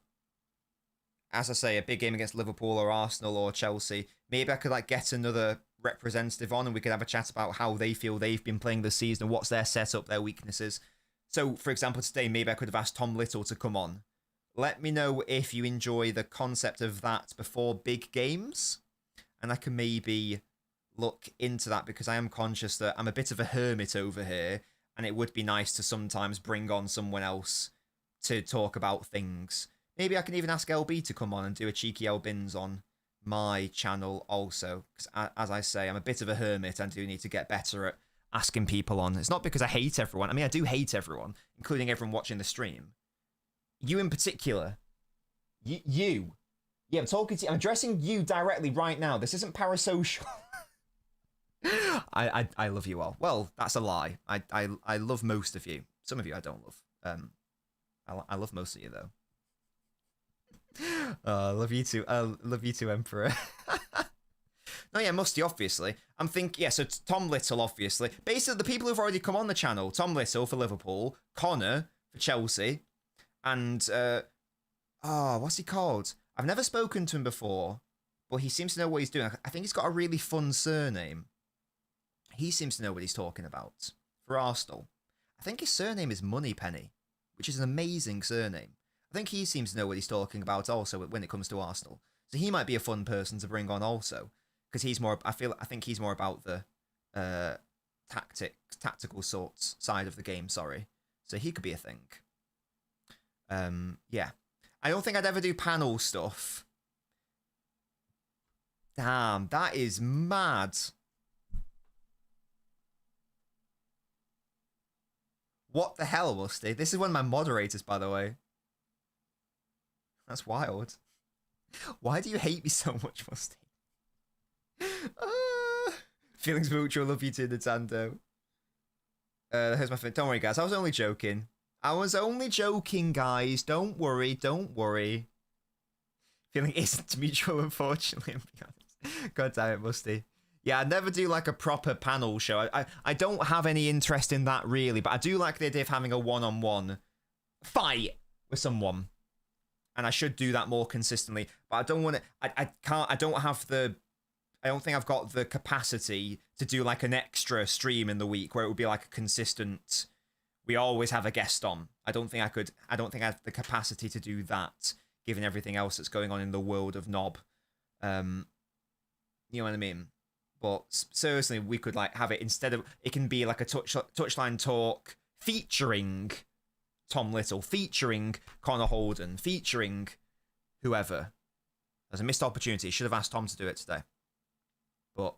as I say, a big game against Liverpool or Arsenal or Chelsea, maybe I could like get another representative on and we could have a chat about how they feel they've been playing this season and what's their setup, their weaknesses. So, for example, today, maybe I could have asked Tom Little to come on. Let me know if you enjoy the concept of that before big games, and I can maybe look into that because I am conscious that I'm a bit of a hermit over here, and it would be nice to sometimes bring on someone else to talk about things. Maybe I can even ask LB to come on and do a cheeky LBins on my channel also, because as I say, I'm a bit of a hermit and do need to get better at asking people on. It's not because I hate everyone. I mean, I do hate everyone, including everyone watching the stream. You in particular. You. Yeah, I'm talking to you. I'm addressing you directly right now. This isn't parasocial. I love you all. Well, that's a lie. I love most of you. Some of you I don't love. I love most of you though. Oh, I love you too. Love you too, Emperor. No, yeah, Musty, obviously. I'm thinking, yeah, so Tom Little, obviously. Basically, the people who've already come on the channel, Tom Little for Liverpool, Connor for Chelsea, and, what's he called? I've never spoken to him before, but he seems to know what he's doing. I think he's got a really fun surname. He seems to know what he's talking about for Arsenal. I think his surname is Moneypenny, which is an amazing surname. I think he seems to know what he's talking about also when it comes to Arsenal. So he might be a fun person to bring on also. Because he's more, I think he's more about the tactical sorts side of the game, sorry. So he could be a thing. Yeah. I don't think I'd ever do panel stuff. Damn, that is mad. What the hell, Musty? This is one of my moderators, by the way. That's wild. Why do you hate me so much, Musty? Feelings mutual, love you too, Nintendo. Here's my thing. Don't worry, guys. I was only joking. I was only joking, guys. Don't worry. Don't worry. Feeling isn't mutual, unfortunately. God damn it, Musty. Yeah, I'd never do like a proper panel show. I don't have any interest in that really, but I do like the idea of having a one-on-one fight with someone. And I should do that more consistently. But I don't want to. I don't think I've got the capacity to do like an extra stream in the week where it would be like a consistent, we always have a guest on I don't think I could. I don't think I have the capacity to do that, given everything else that's going on in the world of Nob. You know what I mean? But seriously, we could like have it instead of it can be like a touchline talk featuring Tom Little, featuring Connor Holden, featuring whoever. There's a missed opportunity. Should have asked Tom to do it today, but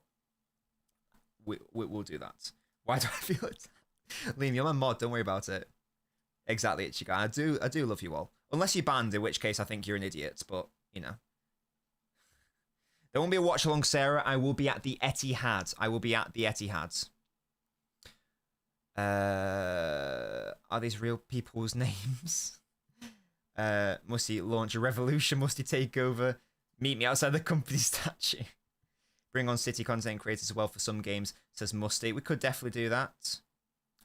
we'll do that. Why do I feel it? Liam, you're my mod. Don't worry about it. Exactly, Ichigo. I do love you all. Unless you're banned, in which case I think you're an idiot. But you know, there won't be a watch along, Sarah. I will be at the Etihad. I will be at the Etihad. Are these real people's names? Must he launch a revolution? Must he take over? Meet me outside the company statue. Bring on city content creators as well for some games, says Musty. We could definitely do that.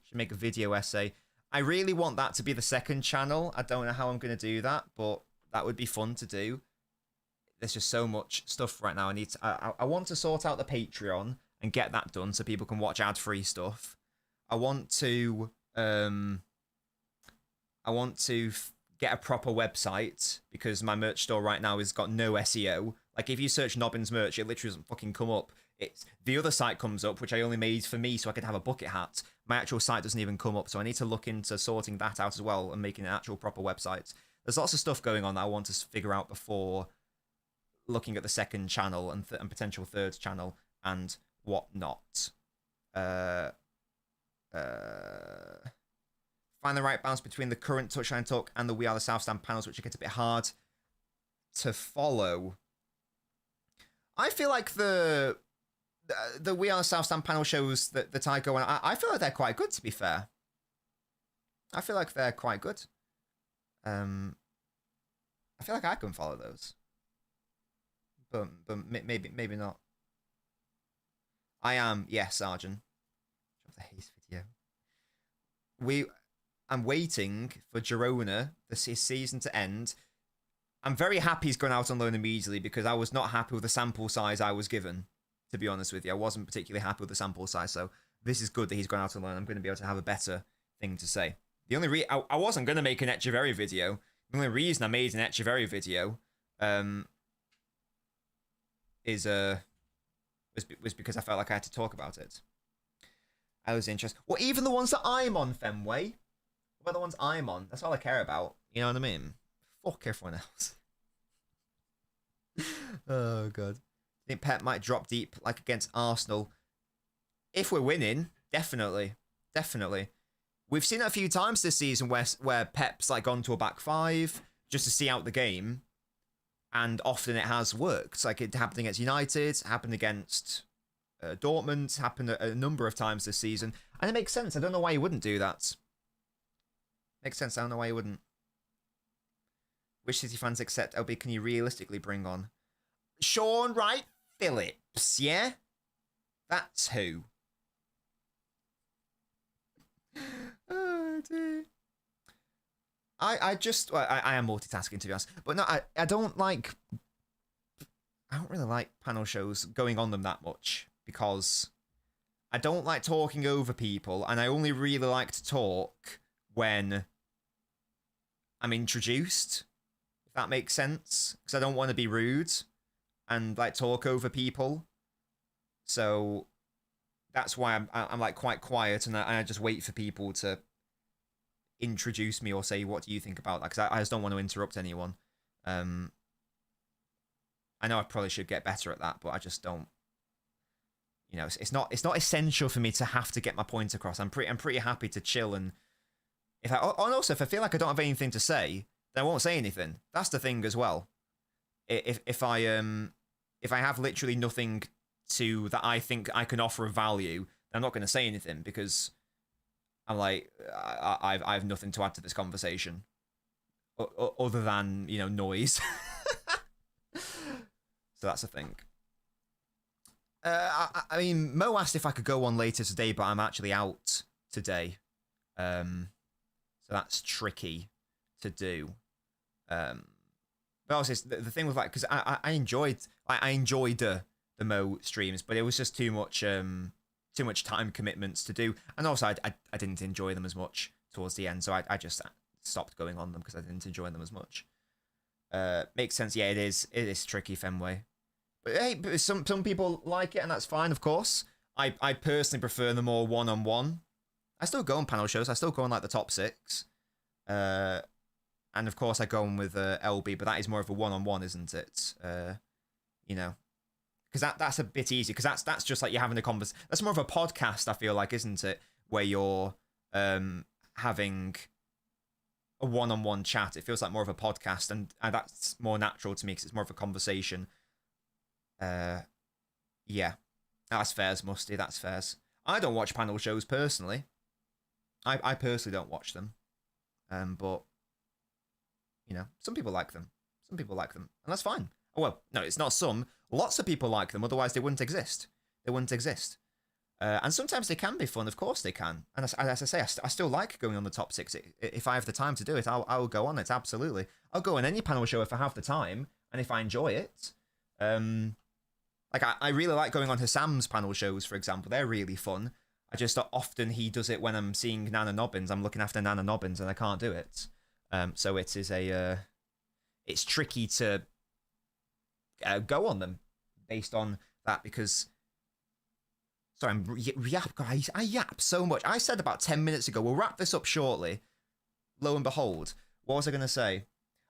Should make a video essay. I really want that to be the second channel. I don't know how I'm going to do that, but that would be fun to do. There's just so much stuff right now. I want to sort out the Patreon and get that done so people can watch ad-free stuff. I want to get a proper website because my merch store right now has got no SEO. Like if you search Nobbins merch, it literally doesn't fucking come up. It's the other site comes up, which I only made for me so I could have a bucket hat. My actual site doesn't even come up, so I need to look into sorting that out as well and making an actual proper website. There's lots of stuff going on that I want to figure out before looking at the second channel and potential third channel and whatnot. Find the right balance between the current Touchline Talk and the We Are the South Stand panels, which get a bit hard to follow. I feel like the We Are the South Stand panel shows that I go on, I feel like they're quite good, to be fair. I feel like they're quite good. I feel like I can follow those. But maybe not. I am, yes, Sergeant. The Haze video. I'm waiting for Girona, his season to end. I'm very happy he's gone out on loan immediately because I was not happy with the sample size I was given, to be honest with you. I wasn't particularly happy with the sample size, so this is good that he's gone out on loan. I'm going to be able to have a better thing to say. The only I wasn't going to make an Echeverry video. The only reason I made an Echeverry video was because I felt like I had to talk about it. I was interested. Well, even the ones that I'm on, Fenway. What about the ones I'm on? That's all I care about. You know what I mean? Fuck everyone else. Oh, God. I think Pep might drop deep, like against Arsenal. If we're winning, definitely. Definitely. We've seen it a few times this season where Pep's like gone to a back five just to see out the game. And often it has worked. Like it happened against United, happened against Dortmund, happened a number of times this season. And it makes sense. I don't know why you wouldn't do that. Makes sense. I don't know why you wouldn't. Which City fans accept LB can you realistically bring on? Sean Wright Phillips, yeah? That's who. Oh, dear. I am multitasking, to be honest. But no, I don't really like panel shows going on them that much because I don't like talking over people and I only really like to talk when I'm introduced, if that makes sense. Because I don't want to be rude and like talk over people. So that's why I'm like quite quiet and I just wait for people to introduce me or say what do you think about that, because I just don't want to interrupt anyone. I know I probably should get better at that, but I just don't. You know, it's not essential for me to have to get my point across. I'm pretty happy to chill, and and also if I feel like I don't have anything to say, then I won't say anything. That's the thing as well. If I have literally nothing that I think I can offer of value, then I'm not going to say anything because I'm like, I have nothing to add to this conversation other than, you know, noise. So that's the thing. I mean, Mo asked if I could go on later today, but I'm actually out today. So that's tricky to do. But also, the thing with like, because I enjoyed the Mo streams, but it was just too much time commitments to do, and also I didn't enjoy them as much towards the end, so I just stopped going on them because I didn't enjoy them as much. Makes sense. Yeah, it is tricky, Fenway. But hey, some people like it, and that's fine, of course. I personally prefer the more one-on-one. I still go on panel shows. I still go on like the top 6. And of course I go on with LB, but that is more of a one-on-one, isn't it? You know, because that's a bit easier. Because that's just like you're having a conversation. That's more of a podcast, I feel like, isn't it? Where you're having a one-on-one chat. It feels like more of a podcast, and that's more natural to me because it's more of a conversation. Yeah, that's fairs, Musty. That's fairs. I don't watch panel shows personally. I personally don't watch them. But you know, some people like them. Some people like them, and that's fine. Oh, well, no, it's not some. Lots of people like them. Otherwise, they wouldn't exist. They wouldn't exist. And sometimes they can be fun. Of course, they can. And as I say, I still like going on the top 6. If I have the time to do it, I'll go on it. Absolutely, I'll go on any panel show if I have the time and if I enjoy it. Like I really like going on Hassam's panel shows, for example. They're really fun. I just often he does it when I'm seeing Nana Nobbins. I'm looking after Nana Nobbins and I can't do it. So it is it's tricky to go on them based on that because. Sorry, I yap so much. I said about 10 minutes ago, we'll wrap this up shortly. Lo and behold, what was I going to say?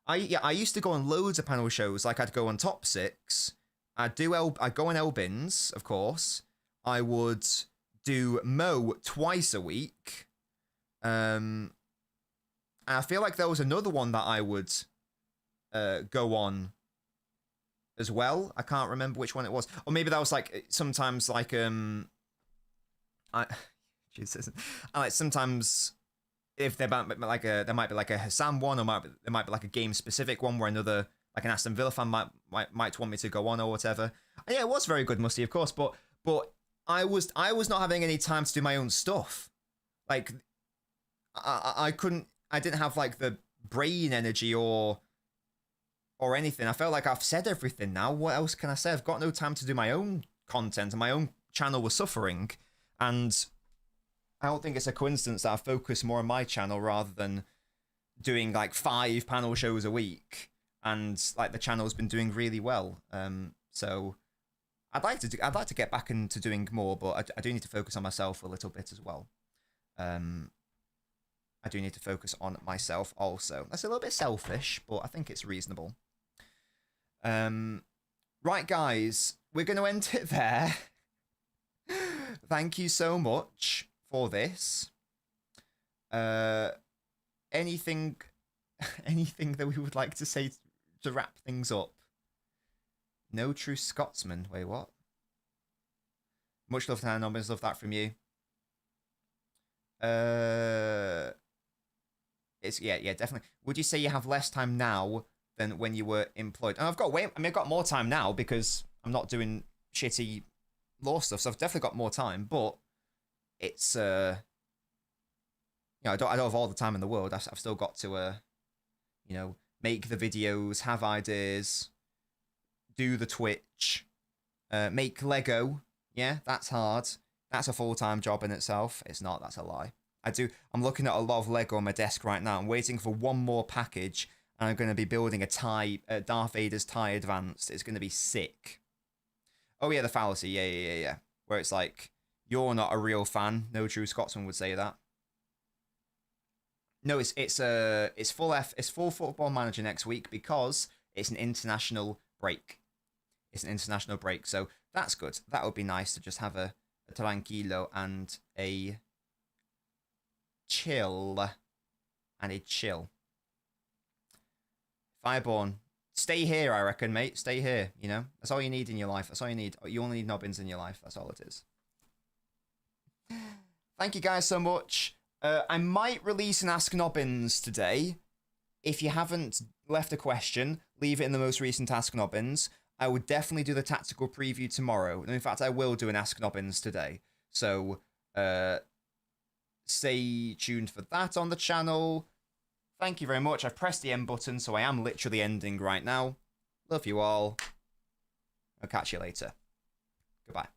I used to go on loads of panel shows. Like I'd go on top 6. I'd go on LNobbins, of course. I would do Mo twice a week. And I feel like there was another one that I would go on as well. I can't remember which one it was. Or maybe that was like sometimes like Jesus. And like sometimes if there might be like a Hassam one, or there might be like a game specific one where another like an Aston Villa fan might want me to go on or whatever. And yeah, it was very good, Musty, of course, but I was not having any time to do my own stuff. Like I didn't have like the brain energy or anything. I felt like I've said everything now. What else can I say? I've got no time to do my own content, and my own channel was suffering. And I don't think it's a coincidence that I focus more on my channel rather than doing like 5 panel shows a week. And like the channel's been doing really well. So I'd like to get back into doing more, but I do need to focus on myself a little bit as well. I do need to focus on myself also. That's a little bit selfish, but I think it's reasonable. Right, guys, we're going to end it there. Thank you so much for this. Anything that we would like to say to wrap things up? No true Scotsman. Wait, what? Much love to LNobbins. Love that from you. It's yeah, definitely. Would you say you have less time now than when you were employed? And I've got more time now because I'm not doing shitty law stuff, so I've definitely got more time. But it's I don't have all the time in the world. I've still got to make the videos, have ideas, do the Twitch, make Lego. Yeah, that's hard. That's a full-time job in itself. It's not. That's a lie. I'm looking at a lot of Lego on my desk right now. I'm waiting for one more package, and I'm going to be building a Darth Vader's tie advanced. It's going to be sick. Oh yeah, the fallacy. Yeah. Where it's like, you're not a real fan. No true Scotsman would say that. No, it's full Football Manager next week because it's an international break. It's an international break, so that's good. That would be nice to just have a tranquilo and a chill. Fireborn, stay here, I reckon, mate. Stay here, That's all you need in your life. That's all you need. You only need Nobbins in your life. That's all it is. Thank you guys so much. I might release an Ask Nobbins today. If you haven't left a question, leave it in the most recent Ask Nobbins. I would definitely do the tactical preview tomorrow. And in fact, I will do an Ask Nobbins today. So, stay tuned for that on the channel. Thank you very much. I've pressed the end button, so I am literally ending right now. Love you all. I'll catch you later. Goodbye.